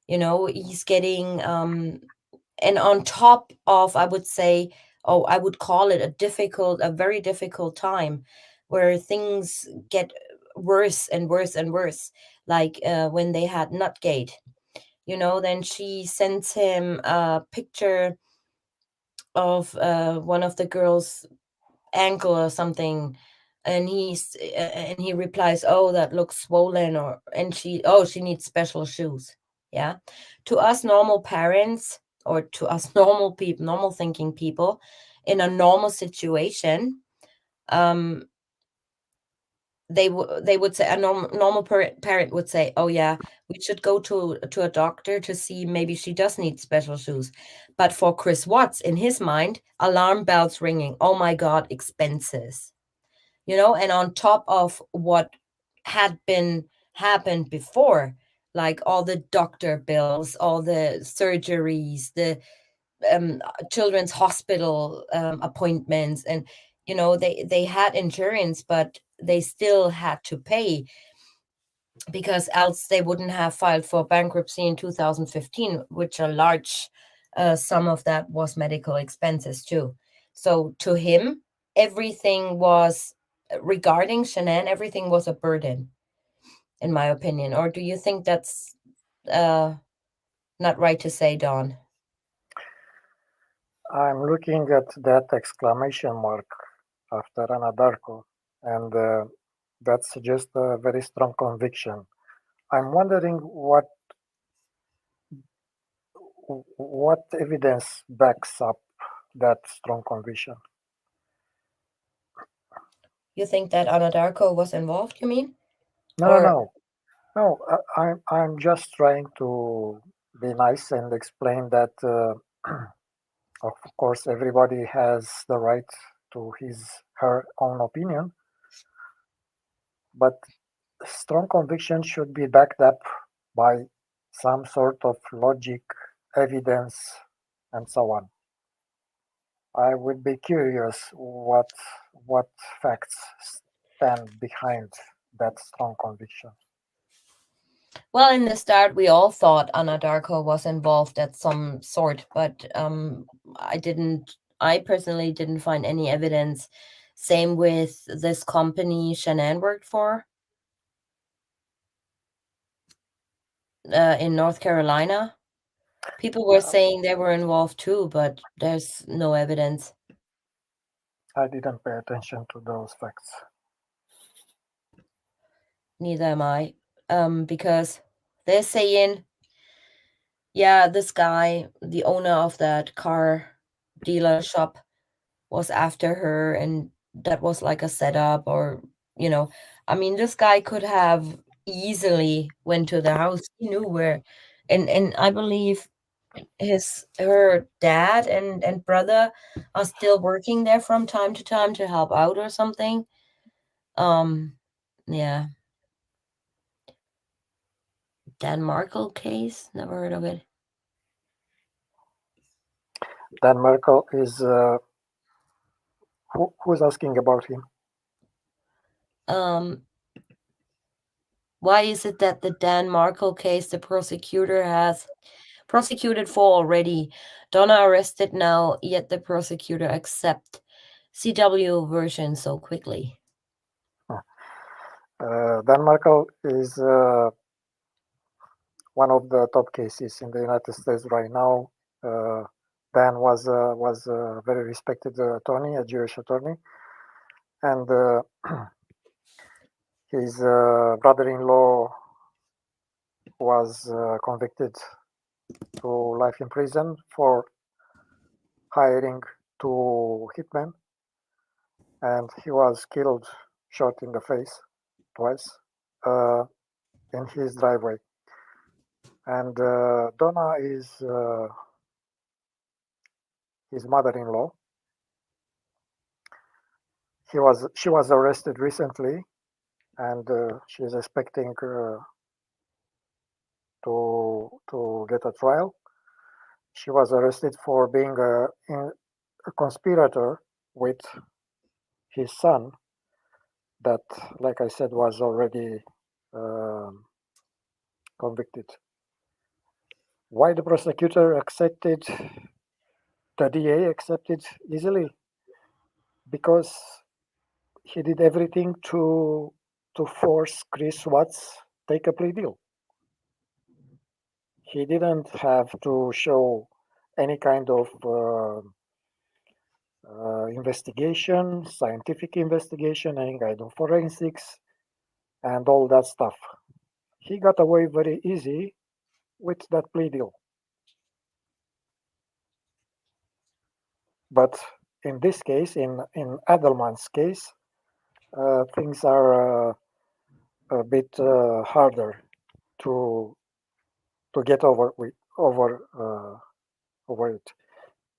He's getting and on top of, I would say, oh, I would call it a very difficult time where things get worse and worse and worse. Like when they had Nutgate, then she sends him a picture of one of the girls' ankle or something. And he replies, "Oh, that looks swollen," she needs special shoes. Yeah, to us normal parents, or to us normal people, normal thinking people, in a normal situation, um, they would say, a normal parent would say, "Oh yeah, we should go to a doctor to see, maybe she does need special shoes." But for Chris Watts, in his mind, alarm bells ringing. Oh my God, expenses. And on top of what had been happened before, like all the doctor bills, all the surgeries, the children's hospital appointments, and they had insurance, but they still had to pay, because else they wouldn't have filed for bankruptcy in 2015, which a large sum of that was medical expenses too. So to him, everything was, regarding Shanann, everything was a burden, in my opinion. Or do you think that's uh, not right to say, Don? I'm looking at that exclamation mark after Anadarko, and that suggests a very strong conviction. I'm wondering what evidence backs up that strong conviction. You think that Anadarko was involved, you mean? No, Or no, no. I'm just trying to be nice and explain that, of course, everybody has the right to his her own opinion, but strong conviction should be backed up by some sort of logic, evidence, and so on. I would be curious what facts stand behind that strong conviction. well, in the start, we all thought Anadarko was involved at some sort, but I didn't. I personally didn't find any evidence. Same with this company Shanann worked for in North Carolina. People were Yeah, saying they were involved too, but there's no evidence. I didn't pay attention to those facts. Neither am I. Because they're saying, yeah, this guy, the owner of that car dealer shop, was after her, and that was like a setup, or you know, I mean, this guy could have easily went to the house. He knew where, and I believe her dad and brother are still working there from time to time to help out or something. Um, yeah, Dan Markle case. Never heard of it. Dan Merkel is who's asking about him? Um, why is it that the Dan Markle case the prosecutor has prosecuted for already? Donna arrested now, yet the prosecutor accept CW version so quickly. Dan Merkel is one of the top cases in the United States right now. Uh, Dan was a very respected attorney, a Jewish attorney, and his brother-in-law was convicted to life in prison for hiring two hitmen, and he was killed, shot in the face twice uh, in his driveway. And Donna is his mother-in-law. She was arrested recently, and she is expecting to get a trial. She was arrested for being a conspirator with his son, that, like I said, was already um, convicted. Why the prosecutor accepted, the DA accepted easily? Because he did everything to force Chris Watts take a plea deal. He didn't have to show any kind of investigation, scientific investigation, any kind of forensics, and all that stuff. He got away very easy with that plea deal. But in this case, in Adelman's case, things are a bit harder to get over it.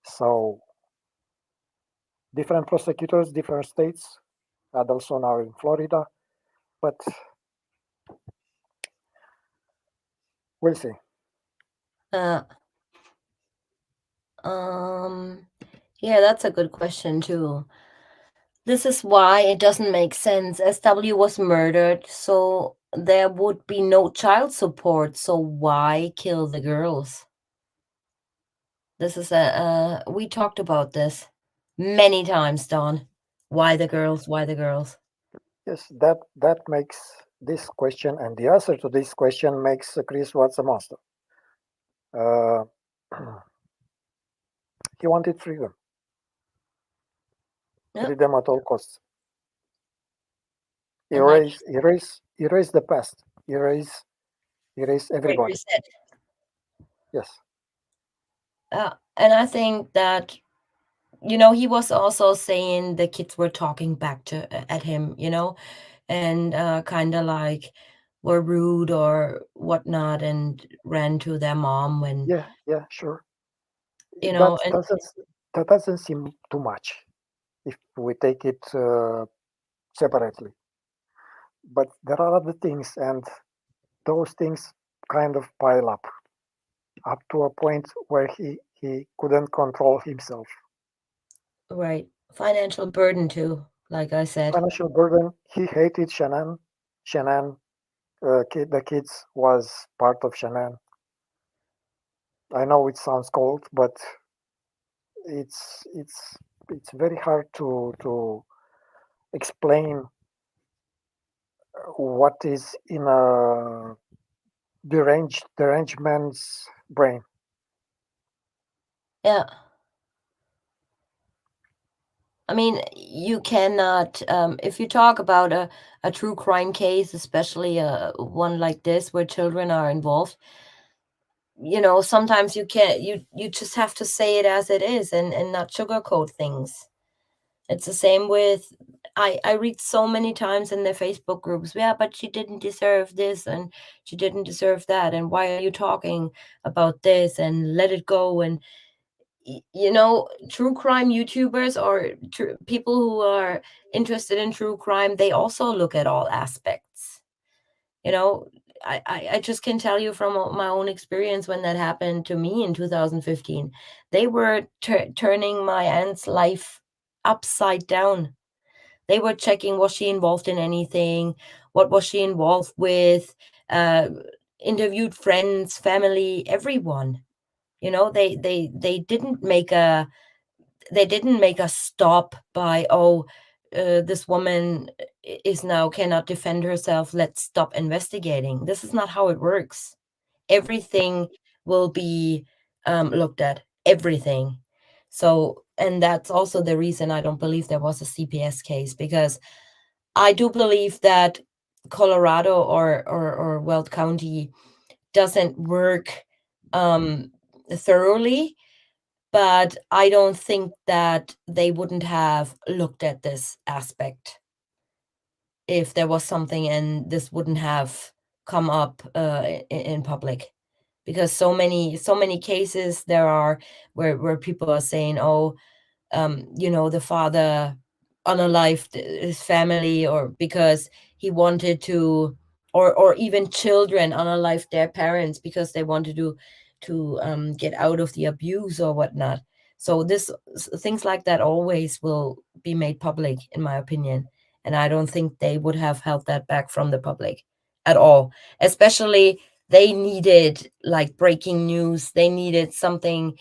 So different prosecutors, different states. Adelson are in Florida, but we'll see. Uh, um, yeah, that's a good question too. This is why it doesn't make sense. SW was murdered, so there would be no child support. So why kill the girls? This is we talked about this many times, Don. Why the girls? Why the girls? Yes, that makes this question, and the answer to this question makes Chris Watts a monster. Uh, he wanted freedom, Yep. freedom at all costs. And like Erase the past. Erase great everybody. reset. Yes. And I think that, he was also saying the kids were talking back at him, and kind of like were rude or whatnot and ran to their mom when, Yeah. Yeah. Sure. you know, That and doesn't seem too much if we take it separately. But there are other things, and those things kind of pile up to a point where he couldn't control himself. right, financial burden too, like I said. Financial burden. He hated Shanann. Shanann, the kids was part of Shanann. I know it sounds cold, but it's it's it's very hard to explain what is in a deranged man's brain. Yeah. I mean, you cannot, if you talk about a true crime case, especially one like this where children are involved, sometimes you can't, you just have to say it as it is and not sugarcoat things. It's the same with, I read so many times in their Facebook groups, yeah, but she didn't deserve this and she didn't deserve that. And why are you talking about this and let it go? And true crime YouTubers or people who are interested in true crime, they also look at all aspects. You know, I just can tell you from my own experience when that happened to me in 2015. They were turning my aunt's life upside down. They were checking, was she involved in anything? What was she involved with? Uh, Interviewed friends, family, everyone. They didn't make a stop by, oh, this woman is now cannot defend herself, let's stop investigating. This is not how it works. Everything will be looked at, everything. So, and that's also the reason I don't believe there was a CPS case, because I do believe that Colorado or Weld County doesn't work um thoroughly, but I don't think that they wouldn't have looked at this aspect if there was something, and this wouldn't have come up in public, because so many cases there are where people are saying, oh, the father unalived his family, or because he wanted to, or even children unalived their parents because they wanted to get out of the abuse or whatnot. So things like that always will be made public, in my opinion, and I don't think they would have held that back from the public at all. Especially, they needed like breaking news, they needed something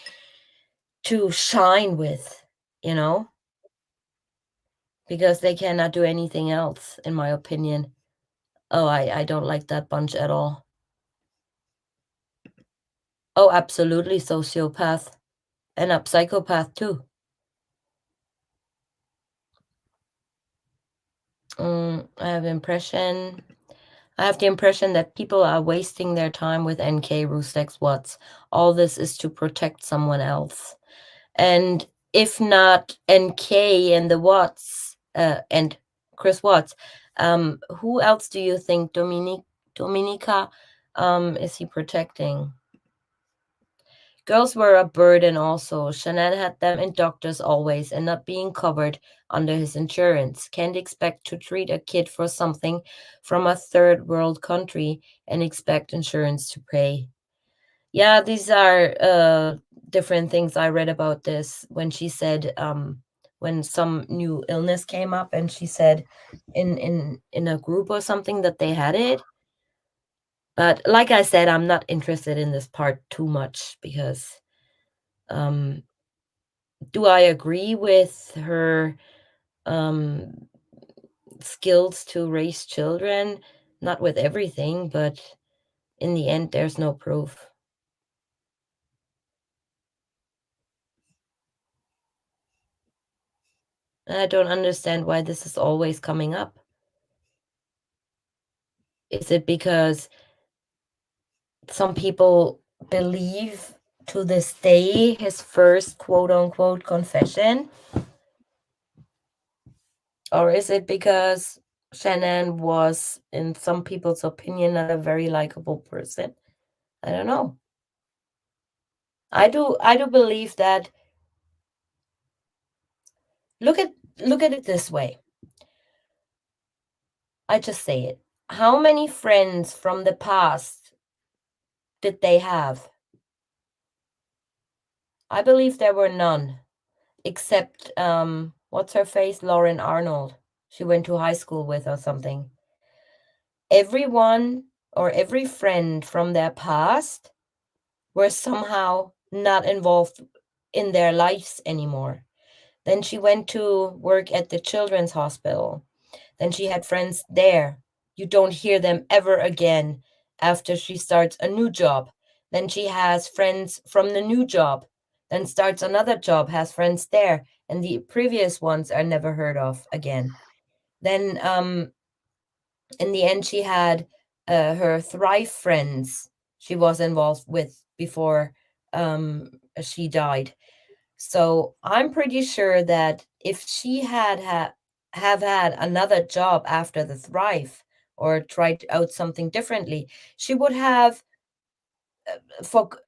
to shine with, you know, because they cannot do anything else, in my opinion. Oh, I don't like that bunch at all. Oh, absolutely sociopath, and a psychopath too. I have the impression that people are wasting their time with NK Rustex Watts. All this is to protect someone else. And if not NK and the Watts, and Chris Watts, who else do you think Dominica is he protecting? Girls were a burden also. Shanann had them in doctors always and not being covered under his insurance. Can't expect to treat a kid for something from a third world country and expect insurance to pay. Yeah, these are different things I read about this when she said, when some new illness came up and she said in a group or something that they had it. But like I said, I'm not interested in this part too much because um do I agree with her um skills to raise children? Not with everything, but in the end there's no proof. And I don't understand why this is always coming up. Is it because some people believe to this day his first quote unquote confession? Or is it because Shanann was, in some people's opinion, not a very likable person? I don't know. I do believe that look at look at it this way. I just say it. How many friends from the past did they have? I believe there were none, except what's her face? Lauren Arnold. She went to high school with or something. Everyone or every friend from their past were somehow not involved in their lives anymore. Then she went to work at the children's hospital. Then she had friends there. You don't hear them ever again after she starts a new job. Then she has friends from the new job. Then starts another job, has friends there, and the previous ones are never heard of again. Then in the end, she had her Thrive friends she was involved with before she died. So I'm pretty sure that if she have had another job after the Thrive or tried out something differently, she would have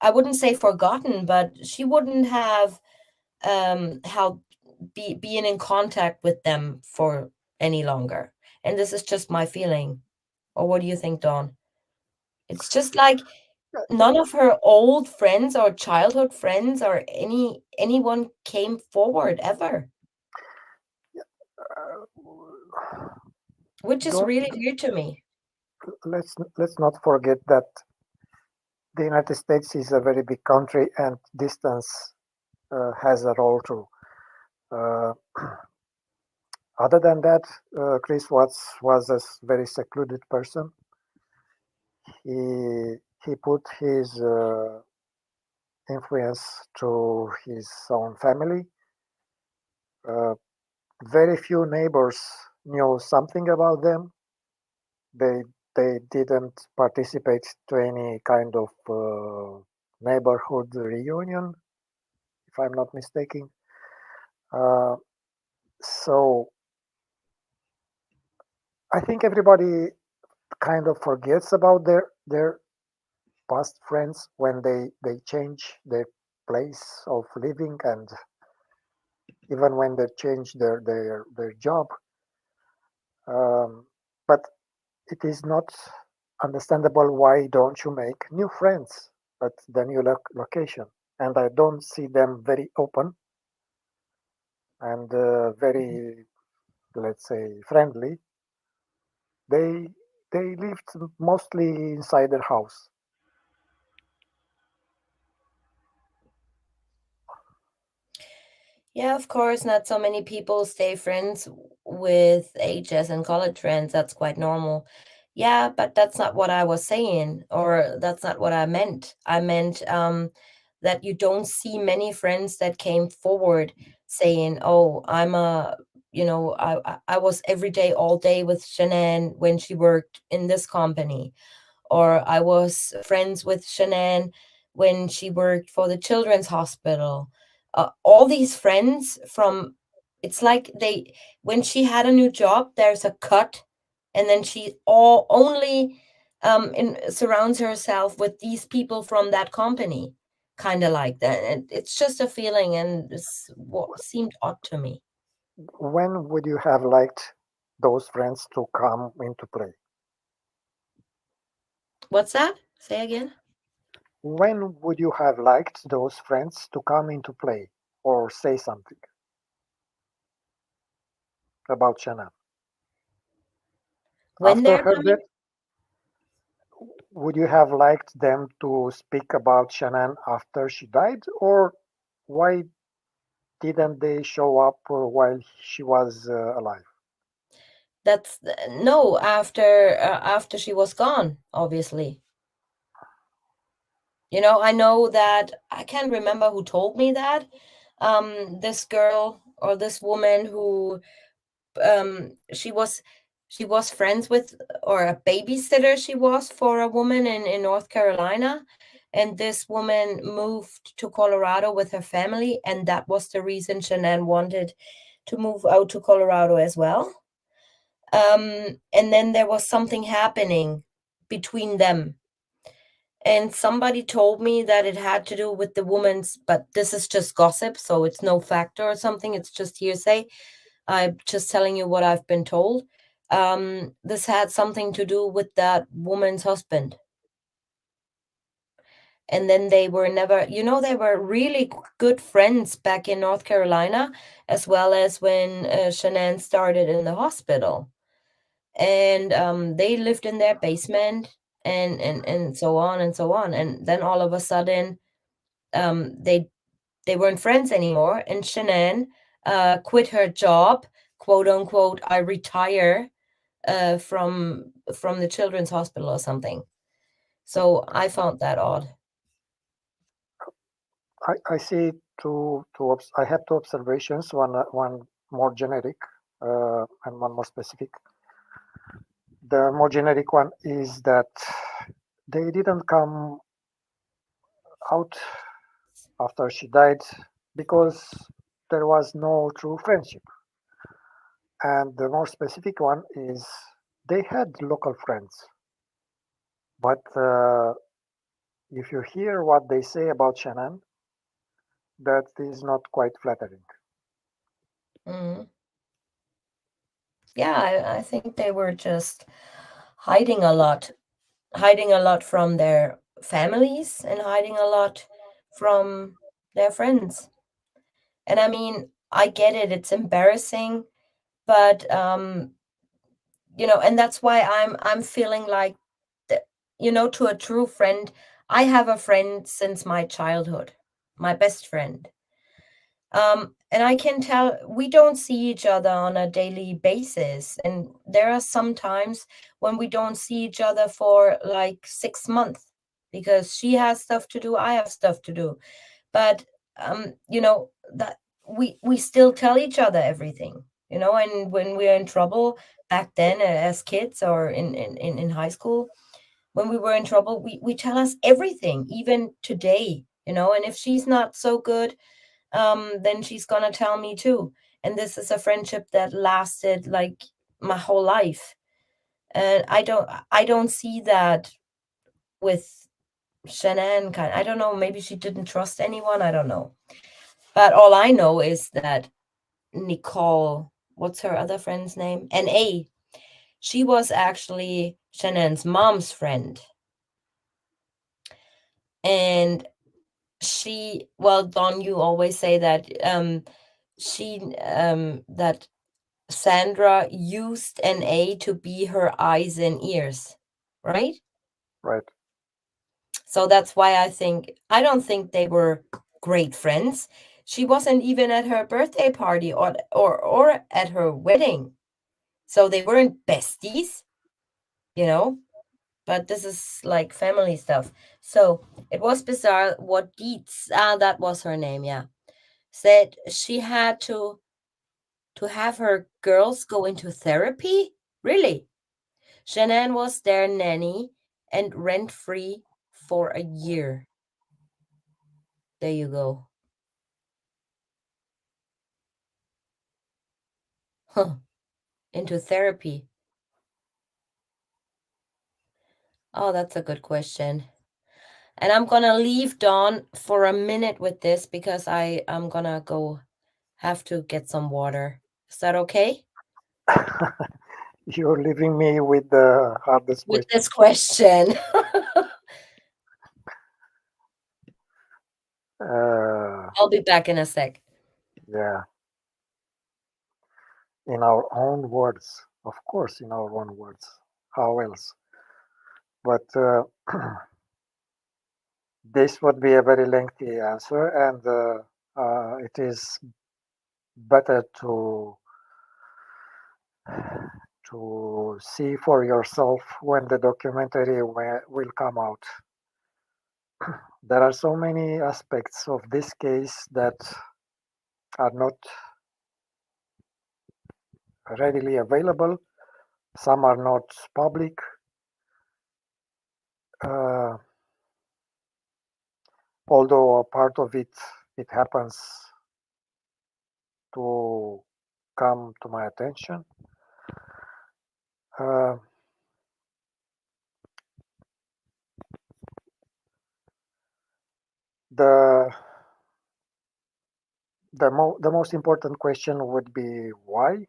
I wouldn't say forgotten, but she wouldn't have how being in contact with them for any longer. And this is just my feeling. Or what do you think, Dawn? It's just like none of her old friends or childhood friends or anyone came forward ever, which is Don't, really weird to me. let's not forget that the United States is a very big country and distance has a role too. Uh, Other than that, Chris Watts was a very secluded person. He put his influence to his own family. Uh, Very few neighbors knew something about them. They they didn't participate to any kind of neighborhood reunion, if I'm not mistaken. Uh, so I think everybody kind of forgets about their past friends when they change their place of living, and even when they change their job. But it is not understandable why don't you make new friends at the new location. And I don't see them very open and very, let's say, friendly. They they lived mostly inside their house. Yeah, of course, not so many people stay friends with HS and college friends. That's quite normal. Yeah, but that's not what I was saying, or that's not what I meant. I meant that you don't see many friends that came forward saying, "Oh, I'm a, I was every day, all day with Shanann when she worked in this company." Or I was friends with Shanann when she worked for the children's hospital. All these friends from, it's like when she had a new job, there's a cut, and then she all only surrounds herself with these people from that company, kind of like that. And it's just a feeling, and it's what seemed odd to me. When would you have liked those friends to come into play? What's that? Say again. When would you have liked those friends to come into play or say something about Shannon? When After they're her coming. death, would you have liked them to speak about Shannon after she died, or why didn't they show up while she was alive? That's no, after she was gone, obviously. I know that I can't remember who told me that. This girl or this woman who um she was she was friends with, or a babysitter she was for a woman in North Carolina, and this woman moved to Colorado with her family, and that was the reason Shanann wanted to move out to Colorado as well. And then there was something happening between them, and somebody told me that it had to do with the woman's, but this is just gossip, so it's no factor or something, it's just hearsay. I'm just telling you what I've been told. This had something to do with that woman's husband. And then they were never, they were really good friends back in North Carolina, as well as when Shanann started in the hospital. And they lived in their basement, and so on and so on. And then all of a sudden, they weren't friends anymore. And Shanann quit her job, quote unquote, I retire from the children's hospital or something. So I found that odd. I see I have two observations. One more generic and one more specific. The more generic one is that they didn't come out after she died because there was no true friendship. And the more specific one is they had local friends, but if you hear what they say about Shanann, that is not quite flattering. Mhm. Yeah, I think they were just hiding a lot, hiding a lot from their families and hiding a lot from their friends. And I mean, I get it, it's embarrassing, but and that's why I'm feeling like that, to a true friend. I have a friend since my childhood, my best friend. And I can tell we don't see each other on a daily basis. And there are some times when we don't see each other for like 6 months because she has stuff to do, I have stuff to do. But that we still tell each other everything, and when we're in trouble back then as kids or in high school, when we were in trouble, we tell us everything, even today, and if she's not so good, then she's gonna tell me too. And this is a friendship that lasted like my whole life. And I don't see that with Shanann. I don't know, maybe she didn't trust anyone, I don't know. But all I know is that Nicole, what's her other friend's name? NA. She was actually Shanann's mom's friend. And well, Don, you always say that that Sandra used NA to be her eyes and ears, right? Right. So that's why I don't think they were great friends. She wasn't even at her birthday party or at her wedding. So they weren't besties, you know, but this is like family stuff. So it was bizarre what Dietz, that was her name, yeah, said she had to have her girls go into therapy. Really? Shanann was their nanny and rent free for a year. There you go. Huh. Into therapy. Oh, that's a good question. And I'm gonna leave Dawn for a minute with this because I'm gonna go have to get some water. Is that okay? You're leaving me with the hardest With question. this question. Uh, I'll be back in a sec. yeah, in our own words, of course, in our own words. How else? But this would be a very lengthy answer, and it is better to see for yourself when the documentary will come out. There are so many aspects of this case that are not readily available. Some are not public. Uh, Although a part of it happens to come to my attention. Uh, the the most important question would be why.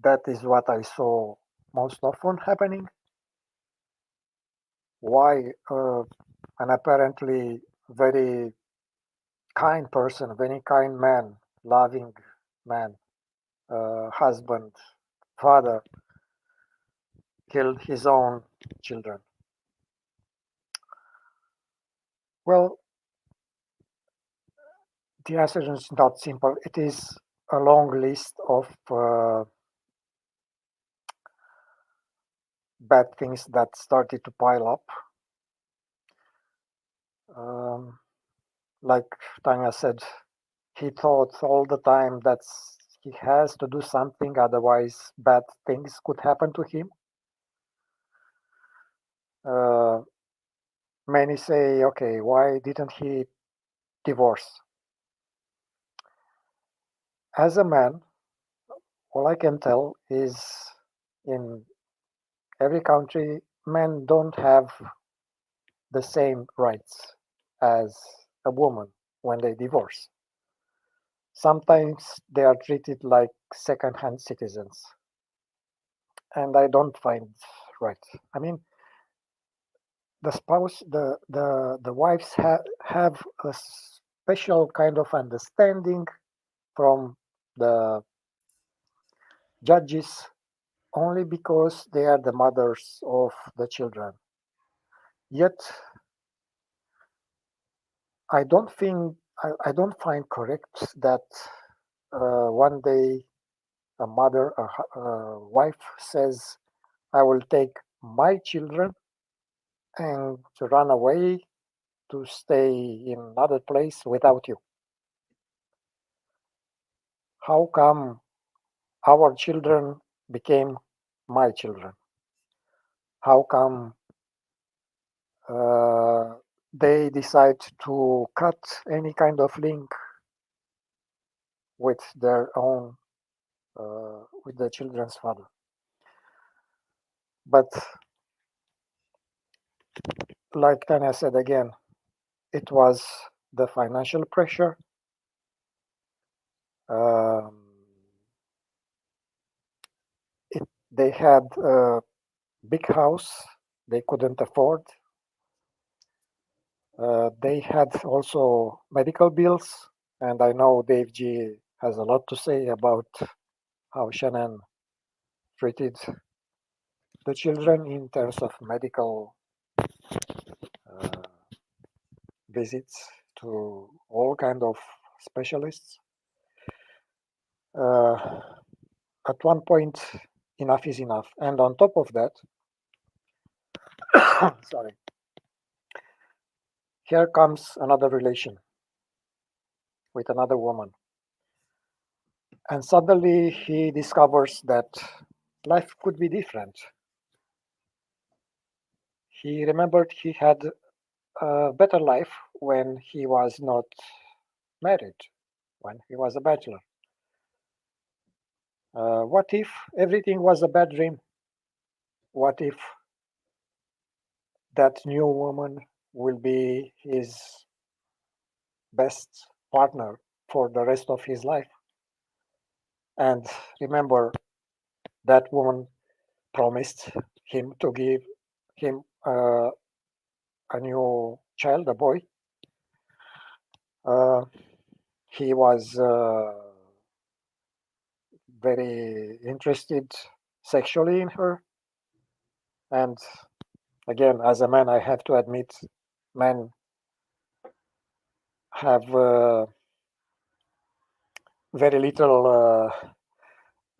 That is what I saw most often happening. Why an apparently very kind person, very kind man, loving man, husband, father, killed his own children? Well, the answer is not simple. It is a long list of bad things that started to pile up. Um, like Tanya said, he thought all the time that he has to do something, otherwise bad things could happen to him. Uh, Many say, okay, why didn't he divorce? As a man, all I can tell is in every country, men don't have the same rights as a woman when they divorce. Sometimes they are treated like second-hand citizens, and I don't find right. I mean, the spouse, the wives have a special kind of understanding from the judges only because they are the mothers of the children. Yet, I don't find correct that one day a wife says, "I will take my children and to run away to stay in another place without you." How come our children became my children? How come uh, they decide to cut any kind of link with their own, with the children's father? But like Tanya said again, it was the financial pressure. Um, they had a big house they couldn't afford. They had also medical bills, and I know Dave G has a lot to say about how Shanann treated the children in terms of medical uh, visits to all kind of specialists. Uh, at one point, enough is enough, and on top of that, sorry, here comes another relation with another woman, and suddenly he discovers that life could be different. He remembered he had a better life when he was not married, when he was a bachelor. What if everything was a bad dream? What if that new woman will be his best partner for the rest of his life? And remember, that woman promised him to give him a new child, a boy. Uh, he was very interested sexually in her. And again, as a man, I have to admit, men have very little,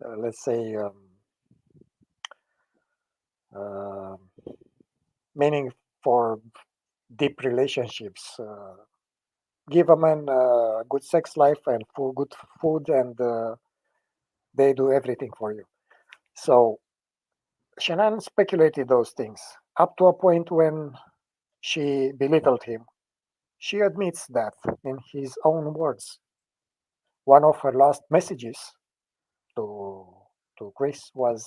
let's say, uh, meaning for deep relationships. Give a man a good sex life and good food and They do everything for you. So Shanann speculated those things up to a point when she belittled him. She admits that in his own words. One of her last messages to, to Chris was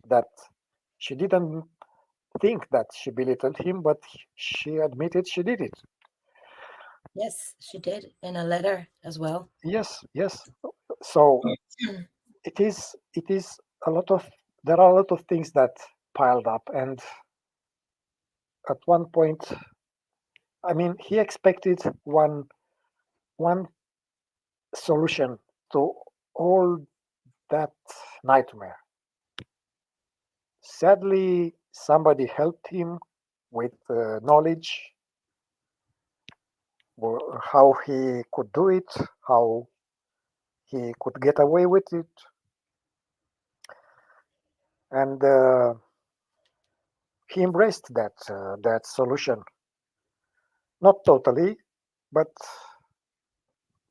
that she didn't think that she belittled him, but she admitted she did it. Yes, she did in a letter as well. Yes, yes. So it is a lot of there are a lot of things that piled up, and at one point, I mean, he expected one solution to all that nightmare. Sadly, somebody helped him with knowledge, how he could do it, how he could get away with it, and he embraced that solution. Not totally, but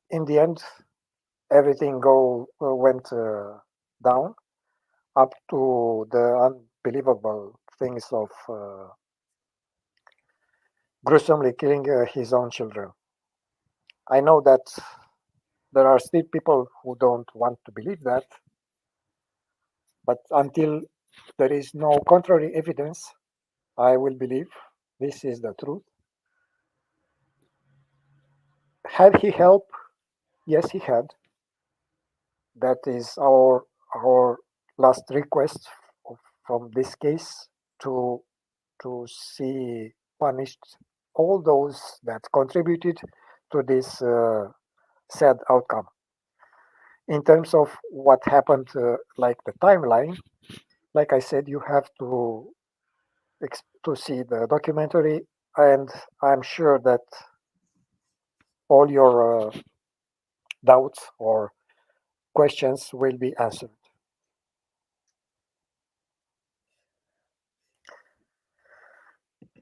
in the end, everything went down up to the unbelievable things of gruesomely killing his own children. I know that there are still people who don't want to believe that, but until there is no contrary evidence, I will believe this is the truth. Had he help? Yes, he had. That is our last request from this case to see punished all those that contributed to this sad outcome. In terms of what happened, like the timeline, like I said, you have to see the documentary, and I'm sure that all your doubts or questions will be answered.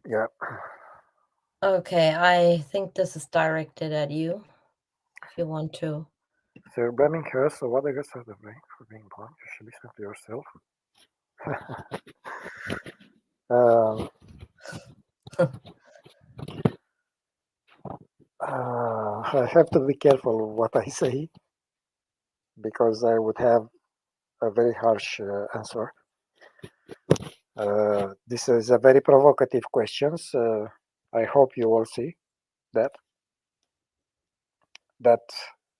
Yeah. Okay, I think this is directed at you if you want to. So you're blaming her, so what I guess are the blame for being blind? You should listen to yourself. Um, I have to be careful what I say because I would have a very harsh answer. This is a very provocative question. I hope you all see that that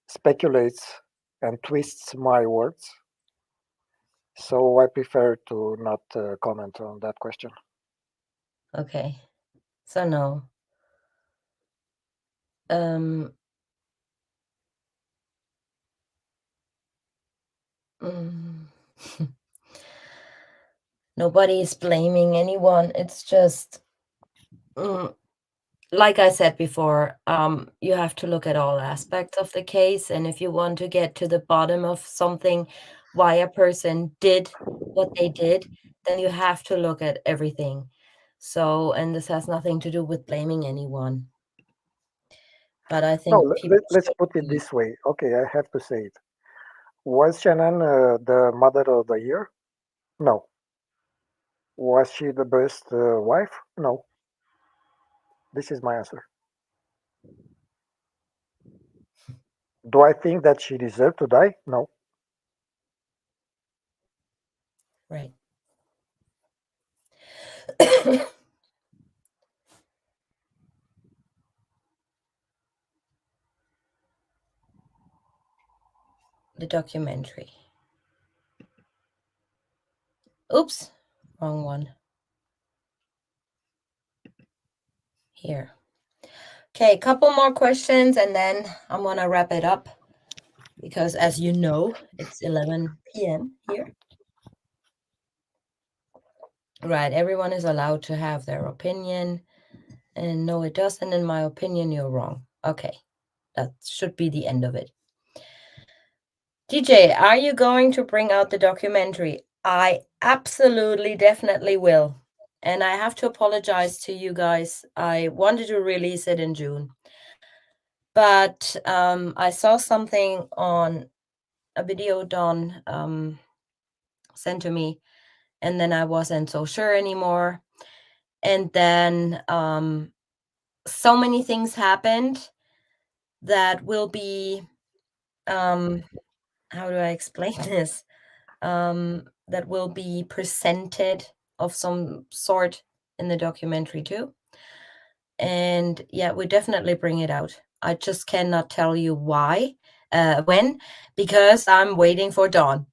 speculates and twists my words. So I prefer to not comment on that question. Okay, so no. Um, mm, nobody is blaming anyone. It's just, mm, like I said before, you have to look at all aspects of the case. And if you want to get to the bottom of something, why a person did what they did, then you have to look at everything. So, and this has nothing to do with blaming anyone. But I No, think people let's should put it be. this way. Okay, I have to say it. Was Shannon the mother of the year? No. Was she the best wife? No. This is my answer. Do I think that she deserved to die? No. Right. The documentary. Oops, wrong one. Here. Okay, couple more questions and then I'm gonna wrap it up because as you know, it's 11 p.m. here. Right, everyone is allowed to have their opinion. And no, it doesn't. In my opinion, you're wrong. Okay, that should be the end of it. DJ, are you going to bring out the documentary? I absolutely, definitely will. And I have to apologize to you guys. I wanted to release it in June. But I saw something on a video Don sent to me, and then I wasn't so sure anymore. And then so many things happened that will be how do I explain this? That will be presented of some sort in the documentary too. And yeah, we definitely bring it out. I just cannot tell you when, because I'm waiting for Don,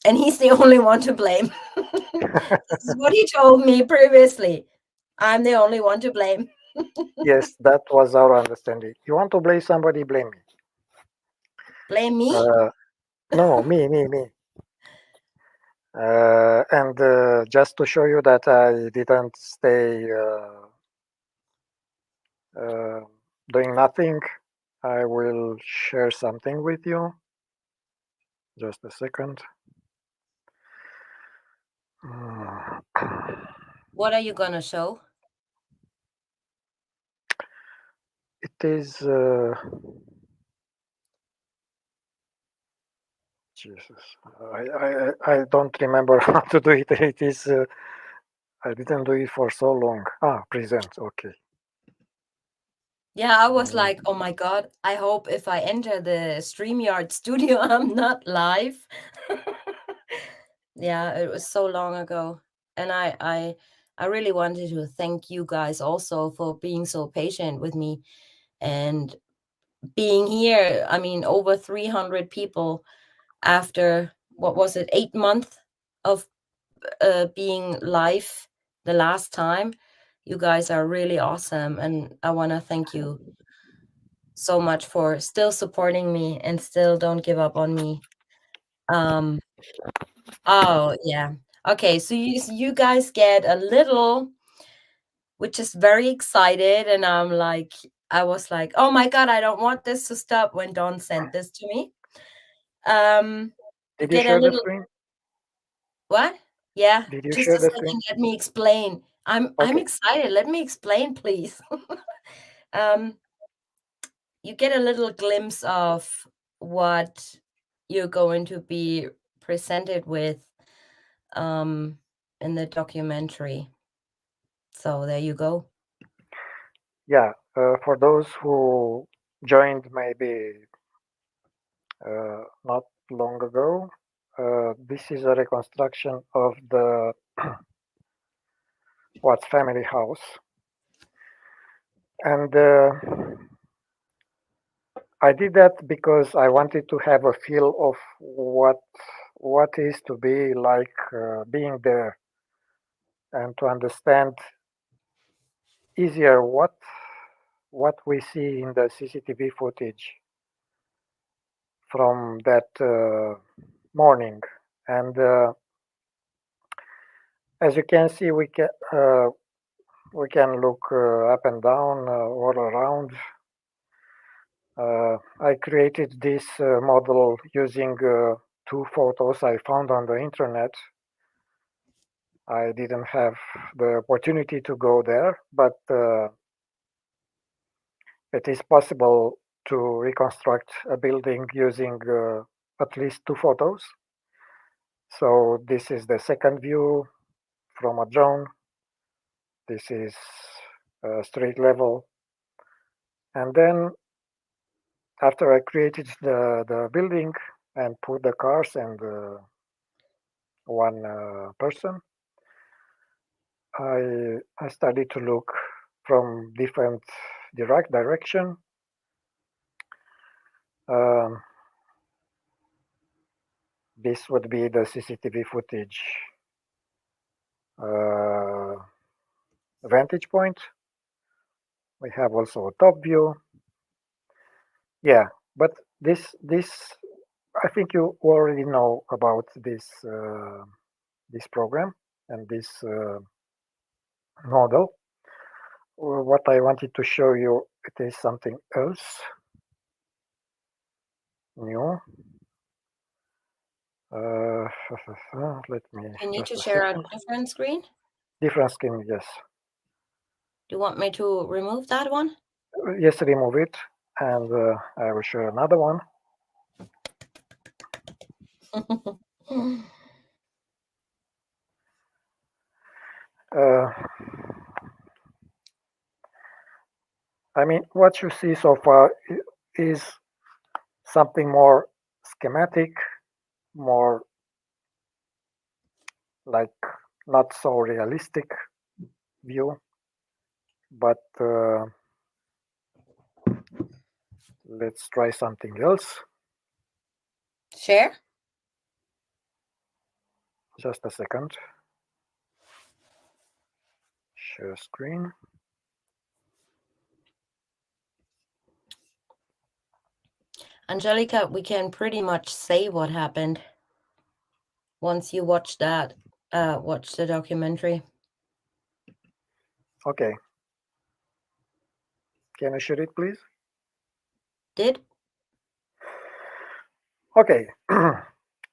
and he's the only one to blame. This is what he told me previously. I'm the only one to blame. Yes, that was our understanding. You want to blame somebody, blame me. Blame me? No, me. And just to show you that I didn't stay uh, doing nothing, I will share something with you. Just a second. What are you gonna show? It is Jesus. I don't remember how to do it. It is I didn't do it for so long. Present. Okay. Yeah, I was Mm, like, oh my God, I hope if I enter the StreamYard studio, I'm not live. Yeah, it was so long ago. And I really wanted to thank you guys also for being so patient with me and being here. I mean, over 300 people after, what was it, 8 months of being live the last time. You guys are really awesome. And I want to thank you so much for still supporting me and still don't give up on me. Um, oh, yeah. Okay, so you guys get a little, which is very excited, and I was like, oh my God, I don't want this to stop when Don sent this to me. You Did you get a share the little screen? what? Yeah, Did you just share a the screen? second, let me explain. I'm Okay. excited. Let me explain, please. um, you get a little glimpse of what you're going to be presented with um, in the documentary. So there you go. Yeah. For those who joined maybe not long ago, this is a reconstruction of the Watts family house, and I did that because I wanted to have a feel of what is to be like being there, and to understand easier what we see in the CCTV footage from that morning. And as you can see, we can look up and down all around. I created this model using two photos I found on the internet. I didn't have the opportunity to go there, but it is possible to reconstruct a building using at least two photos. So this is the second view from a drone. This is street level. And then after I created the building and put the cars and one person, I started to look from different direction. Um, this would be the CCTV footage uh, vantage point. We have also a top view. Yeah, but this I think you already know about this program and this model. What I wanted to show you, it is something else new. Uh, let me You need just to a share a second. different screen. Different skin, yes. Do you want me to remove that one? Yes, remove it, and I will show another one. Uh, I mean, what you see so far is something more schematic, more like not so realistic view, but let's try something else. Share. Just a second. Share screen. Angelica, we can pretty much say what happened once you watch the documentary. Okay. Can you share it, please? Did? Okay.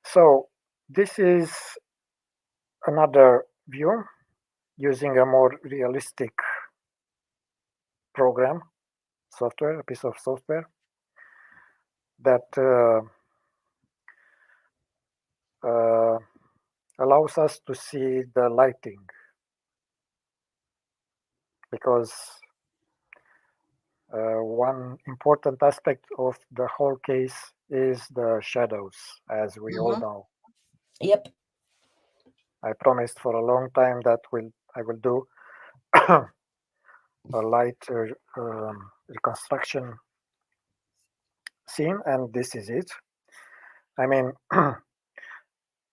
So this is another view using a more realistic program, software, a piece of software that uh, allows us to see the lighting, because one important aspect of the whole case is the shadows, as we all Mm-hmm. know. Yep. I promised for a long time that I will do a light reconstruction scene, and this is it. I mean,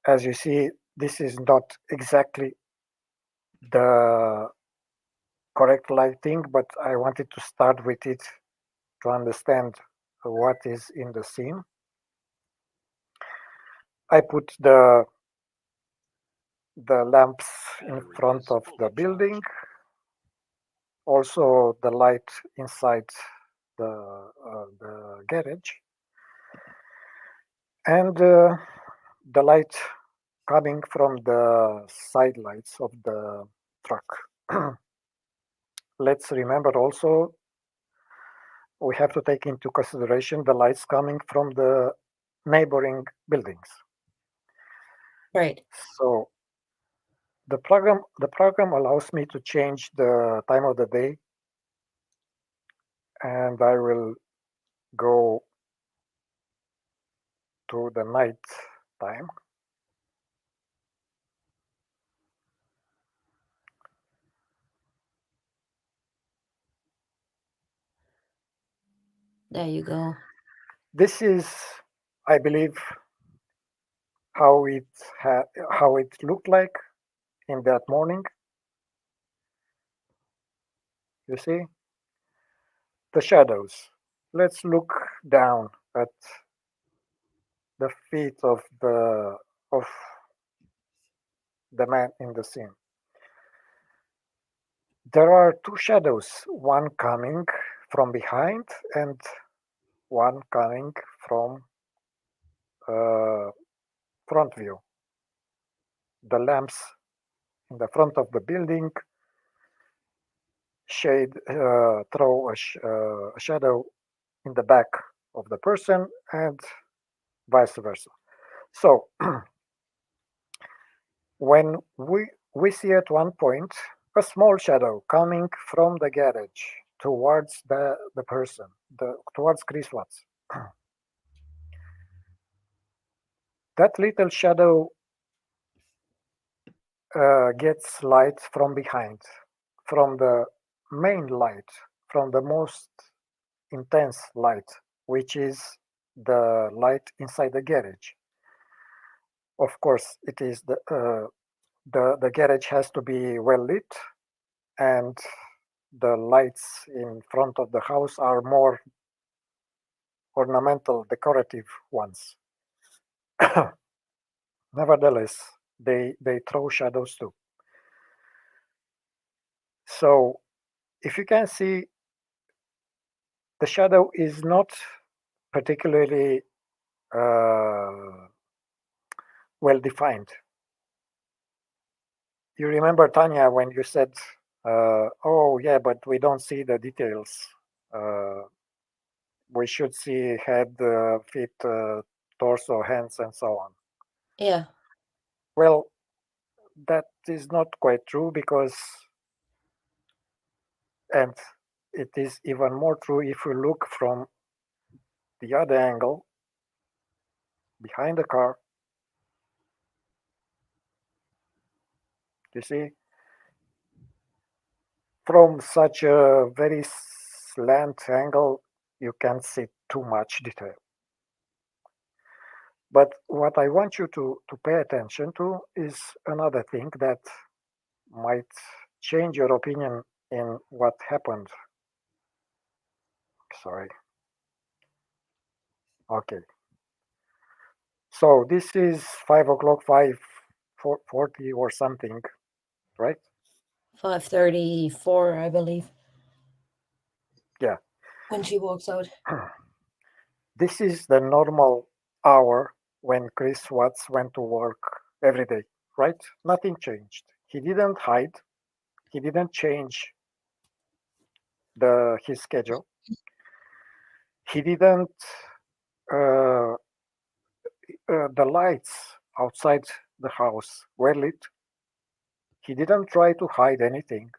as you see, this is not exactly the correct lighting, but I wanted to start with it to understand what is in the scene. I put the lamps in front of the building, also the light inside the garage, and the light coming from the side lights of the truck. Let's remember also we have to take into consideration the lights coming from the neighboring buildings. Right. So the program allows me to change the time of the day, and I will go to the night time. There you go. This is, I believe, how how it looked like in that morning. You see the shadows. Let's look down at the feet of the man in the scene. There are two shadows, one coming from behind and one coming from uh, front view. The lamps in the front of the building throw a shadow in the back of the person, and vice versa. So when we see at one point a small shadow coming from the garage towards the person, towards Chris Watts. That little shadow gets light from behind, from the main light, from the most intense light, which is the light inside the garage. Of course, it is the garage has to be well lit, and the lights in front of the house are more ornamental, decorative ones. Nevertheless, they throw shadows too. So if you can see, the shadow is not particularly well defined. You remember, Tanya, when you said, "Oh yeah, but we don't see the details. Uh, we should see head, feet, torso, hands, and so on." Yeah. Well, that is not quite true because, and it is even more true if you look from the other angle behind the car. You see, from such a very slant angle, you can't see too much detail. But what I want you to pay attention to is another thing that might change your opinion in what happened. Sorry. Okay. So this is 5 o'clock, 5:40 or something, right? 5:34, I believe, Yeah. when she walks out. This is the normal hour when Chris Watts went to work every day, right? Nothing changed. He didn't hide. He didn't change his schedule. He didn't. Uh, the lights outside the house were lit. He didn't try to hide anything.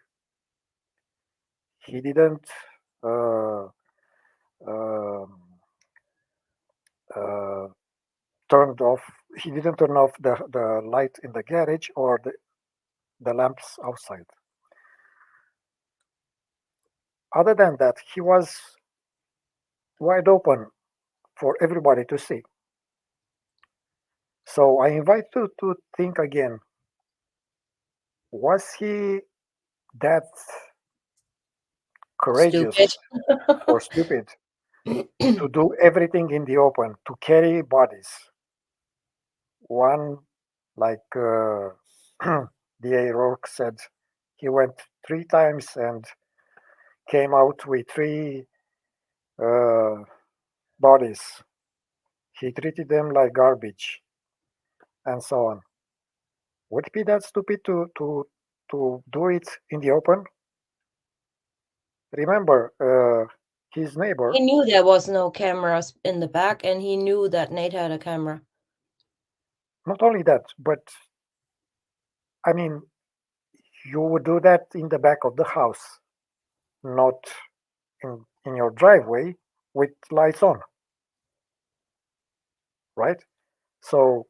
He didn't uh, um uh, turned off. He didn't turn off the light in the garage or the lamps outside. Other than that, he was wide open for everybody to see. So I invite you to think again. Was he that Stupid. courageous or stupid to do everything in the open, to carry bodies? One, like D.A. Rourke said, he went 3 times and came out with three uh, bodies. He treated them like garbage and so on. Would it be that stupid to do it in the open? Remember, his He neighbor, knew there was no cameras in the back, and he knew that Nate had a camera. not only that, but I mean, you would do that in the back of the house, not in your driveway with lights on, right? So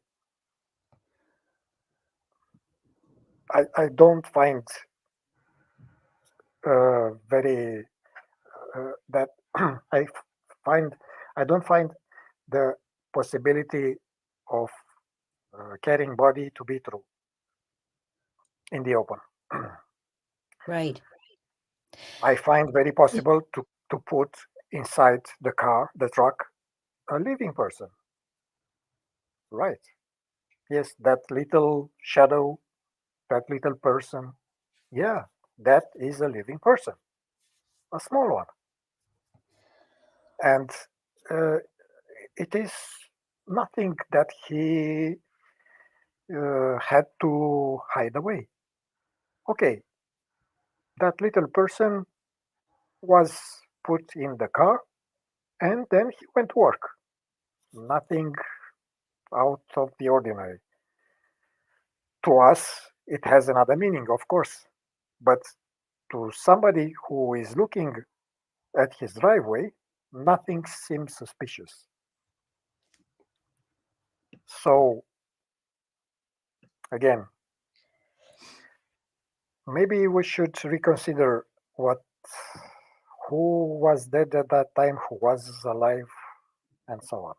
I don't find very that I find I don't find the possibility of carrying body to be true in the open. Right. I find very possible to put inside the car, the truck, a living person. Right. Yes, that little shadow, that little person. Yeah, that is a living person, a small one. And uh, it is nothing that he had to hide away. Okay, that little person was put in the car and then he went to work. Nothing out of the ordinary. To us, it has another meaning, of course, but to somebody who is looking at his driveway, nothing seems suspicious. So, again, maybe we should reconsider what who was dead at that time, who was alive, and so on.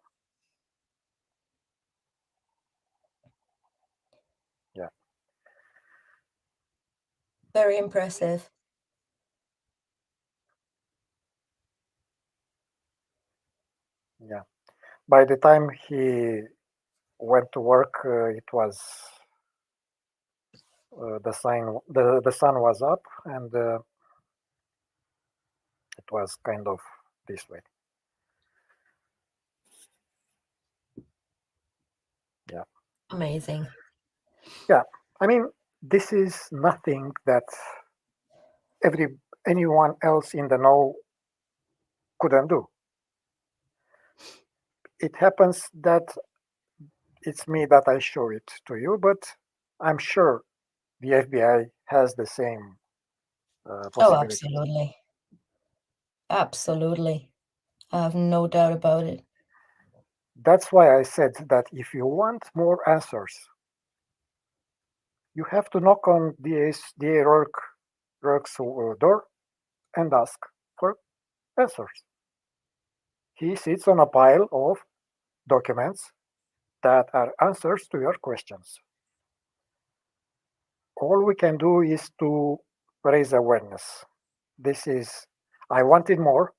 Yeah, Very impressive. yeah. By the time he went to work, it was the sun was up, and it was kind of this way. Yeah, Amazing. yeah. I mean, this is nothing that every anyone else in the know couldn't do. It happens that it's me that I show it to you, but I'm sure the FBI has the same Oh, possibilities. absolutely. Absolutely. I have no doubt about it. That's why I said that if you want more answers, you have to knock on DA Rourke's door and ask for answers. He sits on a pile of documents that are answers to your questions. All we can do is to raise awareness. This is, I wanted more.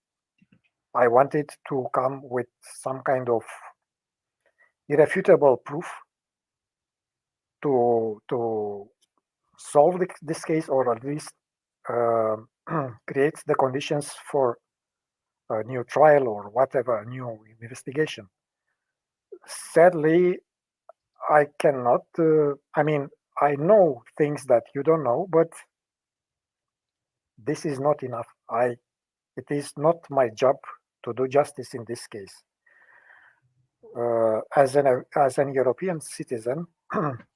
I wanted to come with some kind of irrefutable proof to solve this case, or at least uh, create the conditions for a new trial or whatever, a new investigation. Sadly, I cannot. I mean, I know things that you don't know, but this is not enough. It is not my job to do justice in this case. As an European citizen,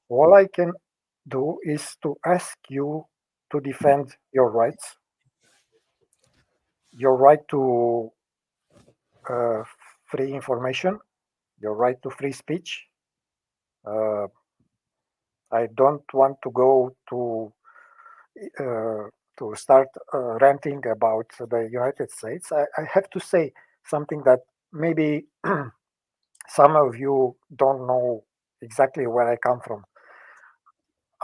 all I can do is to ask you to defend your rights, your right to uh, free information, your right to free speech. Uh, I don't want to go uh, to start ranting about the United States. I have to say something that maybe some of you don't know exactly where I come from.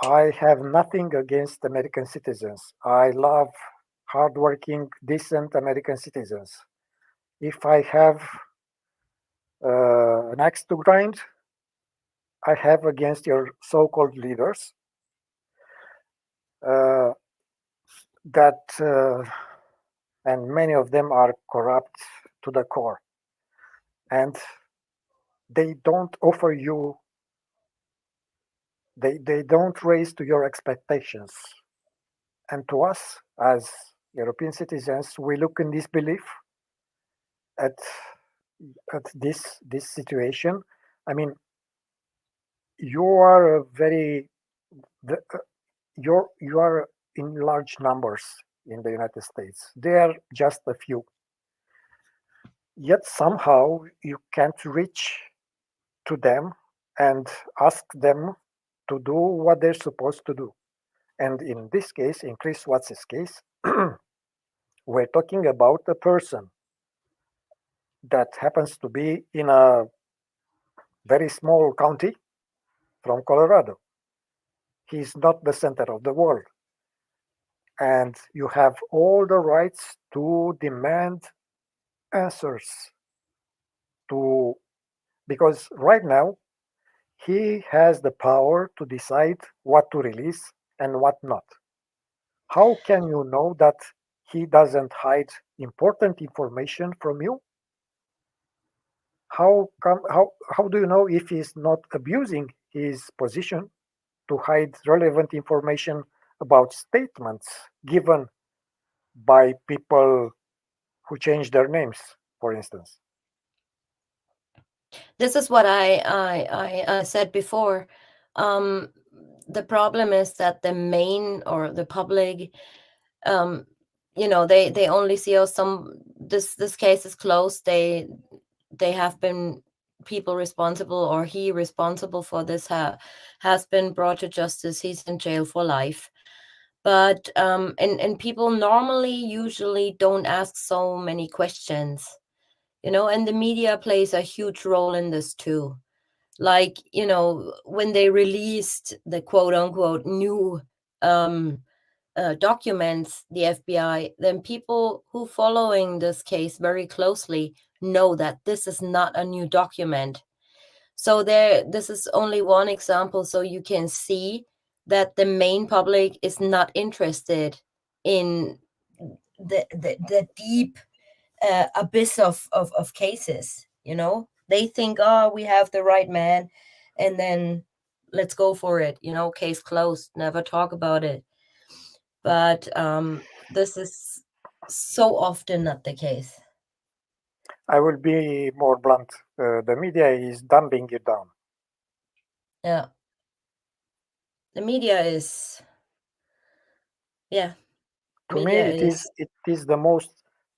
I have nothing against American citizens. I love hardworking, decent American citizens. If I have an axe to grind, I have against your so called leaders uh, that, and many of them are corrupt to the core. And they don't offer you, they don't raise to your expectations. And to us, as European citizens, we look in disbelief at this situation. I mean, you are a very the, you are in large numbers in the United States. They are just a few. Yet somehow you can't reach to them and ask them to do what they're supposed to do. And in this case, in Chris Watts' case, we're talking about a person that happens to be in a very small county from Colorado. He's not the center of the world. And you have all the rights to demand answers to, because right now he has the power to decide what to release and what not. How can you know that he doesn't hide important information from you? How do you know if he's not abusing his position to hide relevant information about statements given by people who change their names, for instance? This is what I said before. Um, the problem is that the main or the public, um, they only see, oh, this case is closed. They have been people responsible, or he responsible for this has been brought to justice. He's in jail for life. But and people normally usually don't ask so many questions, and the media plays a huge role in this too. Like, when they released the quote unquote new um documents, the FBI, then people who following this case very closely know that this is not a new document. So this is only one example, so you can see that the main public is not interested in the deep abyss of cases. They think, oh, we have the right man, and then let's go for it. Case closed, never talk about it. But this is so often not the case. I will be more blunt. The media is dumbing you down. Yeah. The media is, yeah, To me, media is it is the most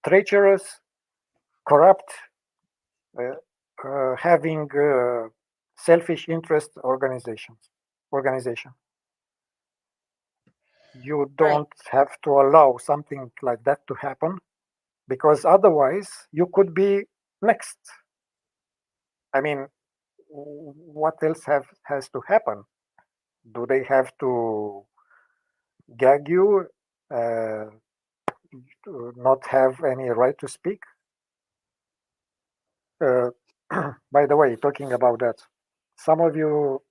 treacherous, corrupt, uh, having selfish interest organization. You right. don't have to allow something like that to happen because otherwise you could be next. I mean, what else has to happen? Do they have to gag you, uh, to not have any right to speak? Uh, by the way, talking about that, some of you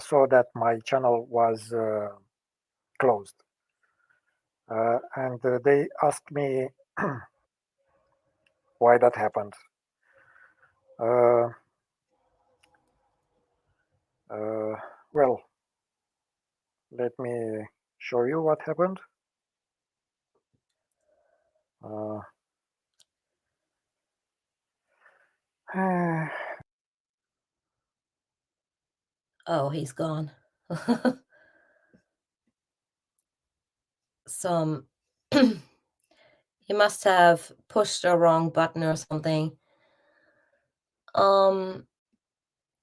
saw that my channel was closed, and they asked me why that happened. Uh, uh, well, let me show you what happened. Uh, Oh, he's gone. Some he must have pushed the wrong button or something. Um,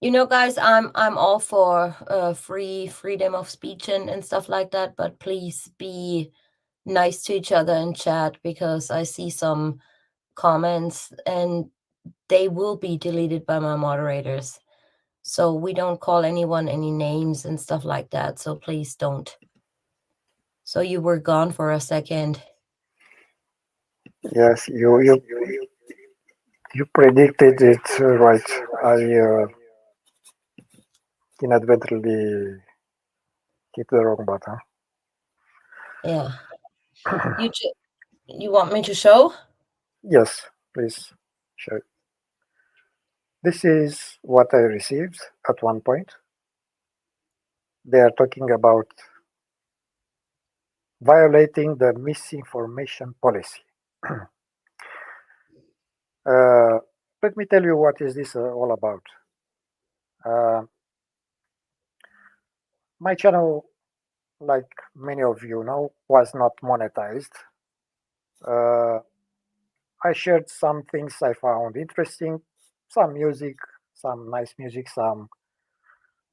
guys, I'm all for freedom of speech and stuff like that, but please be nice to each other in chat because I see some comments and they will be deleted by my moderators. So we don't call anyone any names and stuff like that. So please don't. So you were gone for a second. yes, you predicted it right. I inadvertently hit the wrong button. Yeah. You want me to show? Yes, please show. This is what I received at one point. They are talking about violating the misinformation policy. uh, Let me tell you what is this all about. Uh, my channel, like many of you know, was not monetized. Uh, I shared some things I found interesting, some music, some nice music,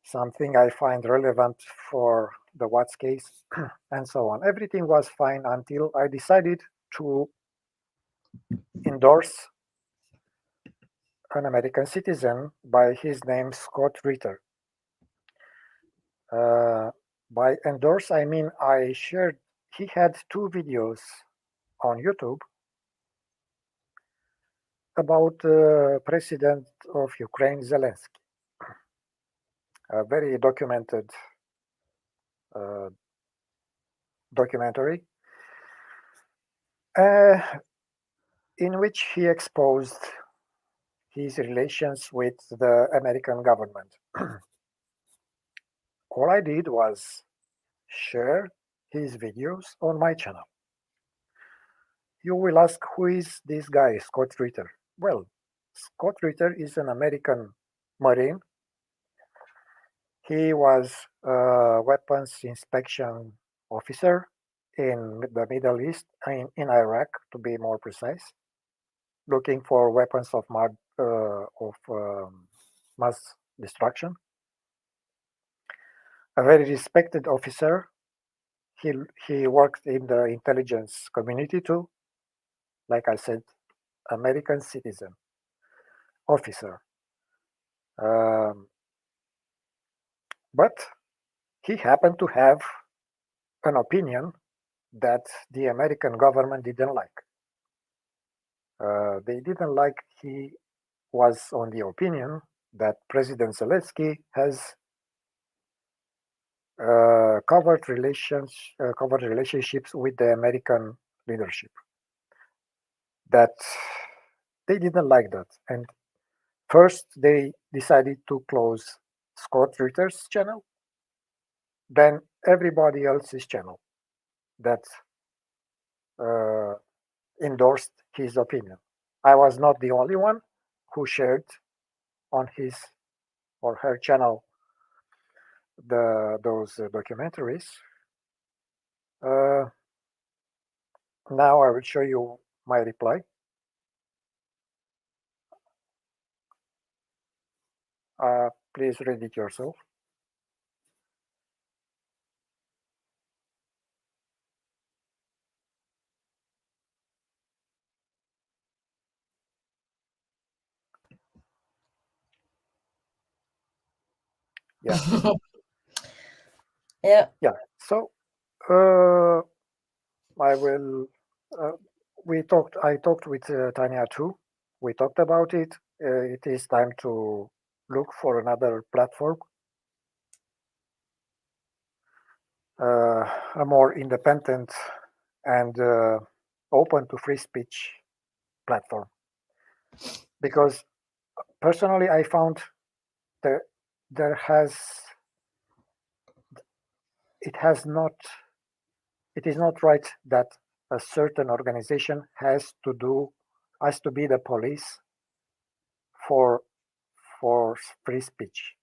something I find relevant for the Watts case, and so on. Everything was fine until I decided to endorse an American citizen by his name Scott Ritter. Uh, by endorse, I mean I shared. He had two videos on YouTube about President of Ukraine Zelensky, a very documented uh, documentary, uh, in which he exposed his relations with the American government. All I did was share his videos on my channel. You will ask, who is this guy, Scott Ritter? Well, Scott Ritter is an American Marine. He was a weapons inspection officer in the Middle East, in Iraq, to be more precise, looking for weapons of mass destruction. A very respected officer. He, he worked in the intelligence community too. Like I said, American citizen, officer. Um, but he happened to have an opinion that the American government didn't like. They didn't like he was on the opinion that President Zelensky has covered relationships with the American leadership. That they didn't like that, and first they decided to close Scott Ritter's channel, then everybody else's channel that uh, endorsed his opinion. I was not the only one who shared on his or her channel those documentaries. Uh, Now I will show you my reply. Please read it yourself. Yeah, Yeah. yeah. So uh, I will. Uh, we talked. I talked with Tanya too. We talked about it. It is time to look for another platform, a more independent and open to free speech platform. Because personally, I found that there it has not it is not right that a certain organization has to be the police for for free speech.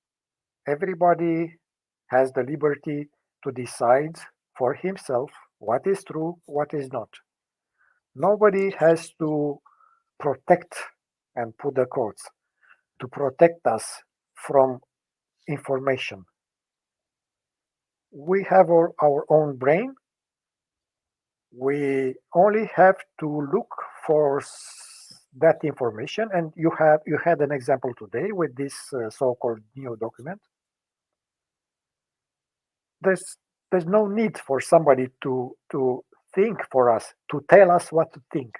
Everybody has the liberty to decide for himself what is true, what is not. Nobody has to protect and put the quotes to protect us from information. We have our own brain. We only have to look for that information, and you had an example today with this so-called new document. there's there's no need for somebody to think for us, to tell us what to think.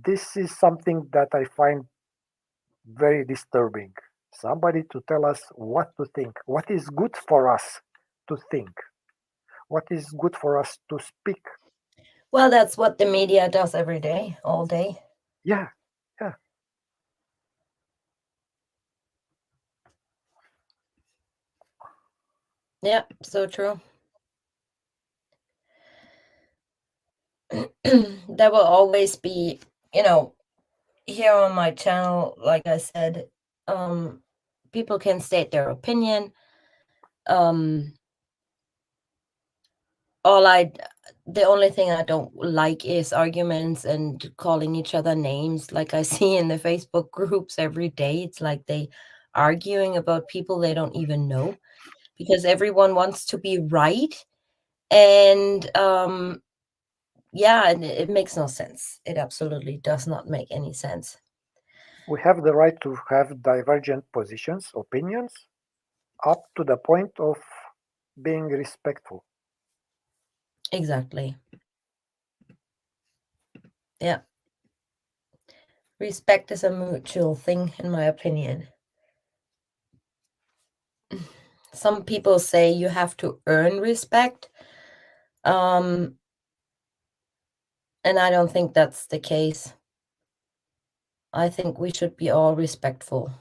This is something that I find very disturbing. Somebody to tell us what to think, what is good for us to think, what is good for us to speak. Well, that's what the media does every day, all day. Yeah, yeah. Yeah, so true. There will always be, you know, here on my channel, like I said, um, people can state their opinion. Um, all I, the only thing I don't like is arguments and calling each other names, like I see in the Facebook groups every day. It's like they arguing about people they don't even know because everyone wants to be right. And yeah, and it makes no sense. It absolutely does not make any sense. We have the right to have divergent positions, opinions, up to the point of being respectful. Exactly. Yeah. Respect is a mutual thing, in my opinion. Some people say you have to earn respect. Um, and I don't think that's the case. I think we should be all respectful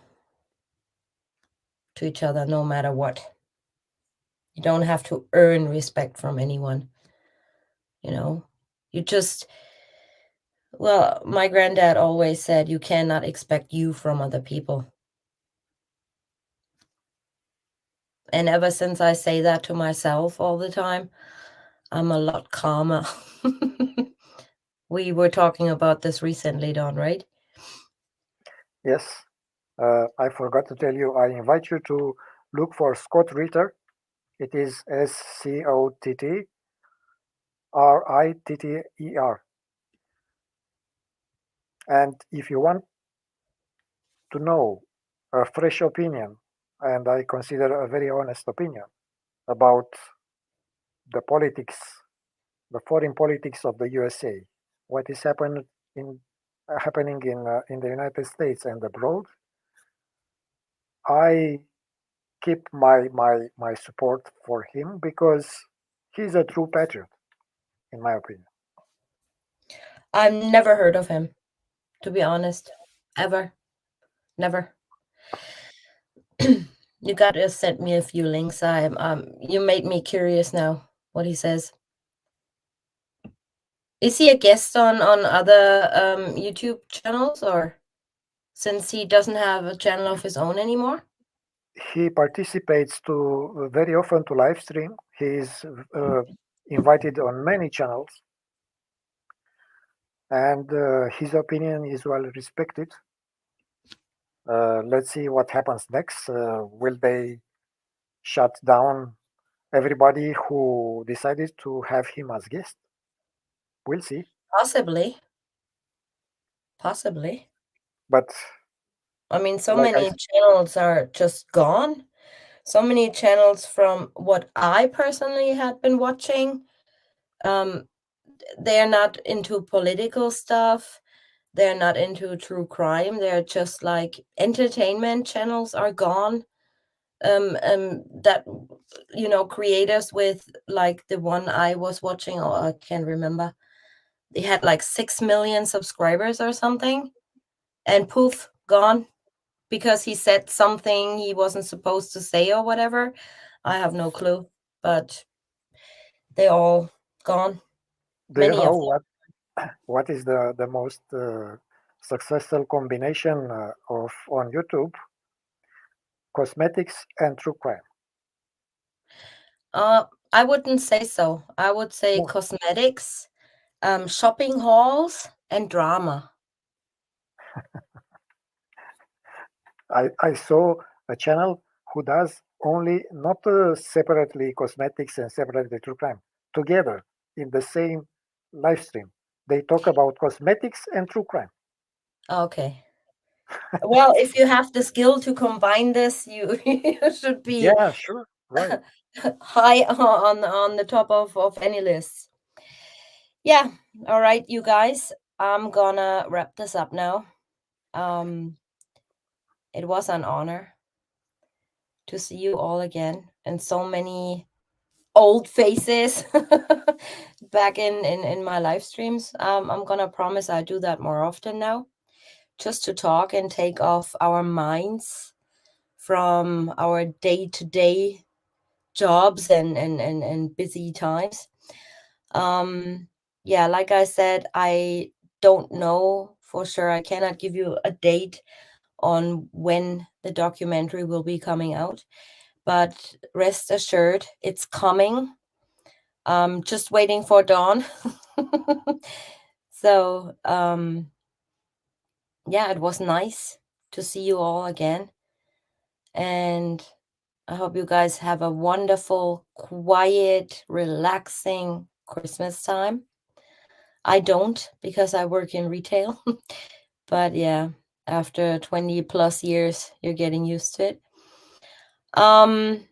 to each other no matter what. You don't have to earn respect from anyone, you know? You just, well, my granddad always said you cannot expect you from other people. And ever since I say that to myself all the time, I'm a lot calmer. We were talking about this recently, Don, right? Yes, I forgot to tell you, I invite you to look for Scott Ritter. It is SCOTTRITTER. And if you want to know a fresh opinion, and I consider a very honest opinion about the politics, the foreign politics of the USA, what is in, happening in the United States and abroad, I keep my support for him because he's a true patriot, in my opinion. I've never heard of him, to be honest. Ever. Never. You gotta send me a few links. You made me curious now what he says. Is he a guest on other YouTube channels, or since he doesn't have a channel of his own anymore? he participates to very often to live stream. He is invited on many channels, and his opinion is well respected. Let's see what happens next. Will they shut down everybody who decided to have him as guest? We'll see. Possibly, possibly. But I mean, so like I many channels are just gone. So many channels from what I personally had been watching. Um, they're not into political stuff. They're not into true crime. They're just like entertainment channels are gone. That creators with like the one I was watching, or I can't remember. They had like 6 million subscribers or something, and poof, gone because he said something he wasn't supposed to say or whatever. I have no clue, but they all gone. do you Many know of them. what is the most successful combination of on YouTube cosmetics and true crime? I wouldn't say so. I would say No, cosmetics, shopping halls, and drama. I saw a channel who does only not separately cosmetics and separately true crime together in the same live stream. They talk about cosmetics and true crime. Okay. Well, if you have the skill to combine this, you you should be Yeah, sure, right. high on the top of any list. Yeah. All right, you guys. I'm gonna wrap this up now. Um, it was an honor to see you all again, and so many old faces back in my live streams. I'm gonna promise I do that more often now, just to talk and take off our minds from our day-to-day jobs and busy times. Um, yeah, like I said, I don't know for sure. I cannot give you a date on when the documentary will be coming out, but rest assured, it's coming. Just waiting for dawn. So, yeah, it was nice to see you all again. And I hope you guys have a wonderful, quiet, relaxing Christmas time. I don't because I work in retail. But yeah, after 20 plus years, you're getting used to it. Um,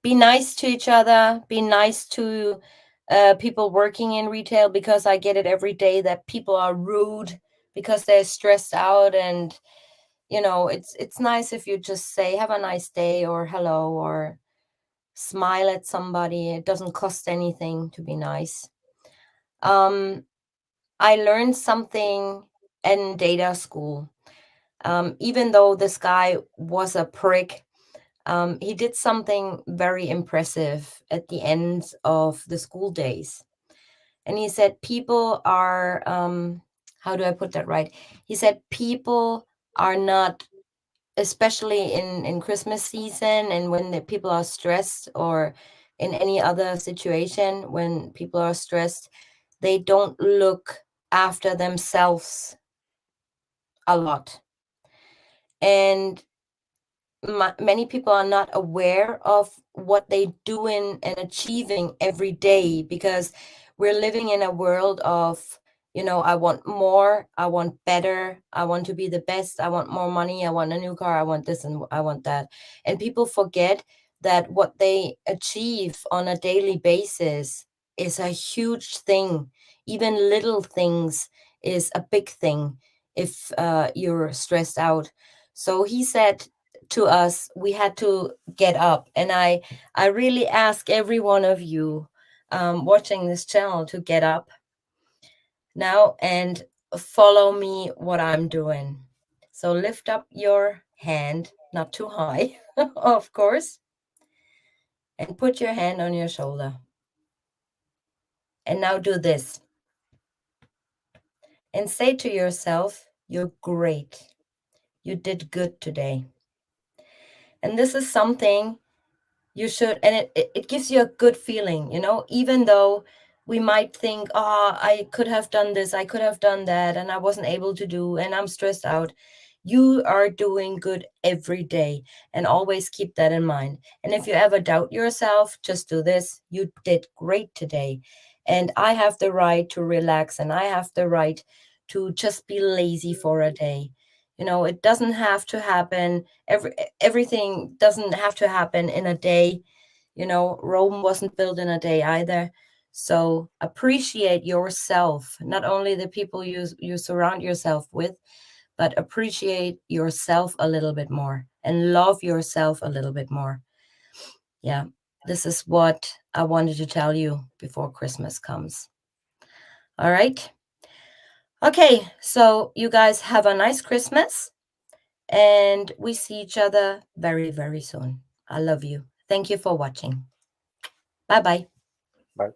be nice to each other, be nice to people working in retail, because I get it every day that people are rude because they're stressed out. And it's nice if you just say have a nice day or hello or smile at somebody. It doesn't cost anything to be nice. um I learned something in data school. Even though this guy was a prick, he did something very impressive at the end of the school days. And he said, people are, how do I put that right? He said, people are not, especially in Christmas season and when the people are stressed, or in any other situation when people are stressed, they don't look after themselves a lot. And many people are not aware of what they doing and achieving every day, because we're living in a world of, I want more, I want better, I want to be the best, I want more money, I want a new car, I want this and I want that. And people forget that what they achieve on a daily basis is a huge thing. Even little things is a big thing if you're stressed out. So he said to us we had to get up, and I really ask every one of you watching this channel to get up now and follow me what I'm doing. So lift up your hand, not too high, of course, and put your hand on your shoulder. And now do this and say to yourself, you're great, you did good today. And this is something you should, and it gives you a good feeling, even though we might think, oh, I could have done this, I could have done that, and I wasn't able to do, and I'm stressed out. You are doing good every day, and always keep that in mind. And if you ever doubt yourself, just do this: you did great today, and I have the right to relax, and I have the right to just be lazy for a day. It doesn't have to happen. Everything doesn't have to happen in a day. Rome wasn't built in a day either. So appreciate yourself, not only the people you surround yourself with, but appreciate yourself a little bit more and love yourself a little bit more. Yeah, this is what I wanted to tell you before Christmas comes. All right. Okay, so you guys have a nice Christmas, and we see each other very, very soon. I love you. Thank you for watching. Bye bye. Bye.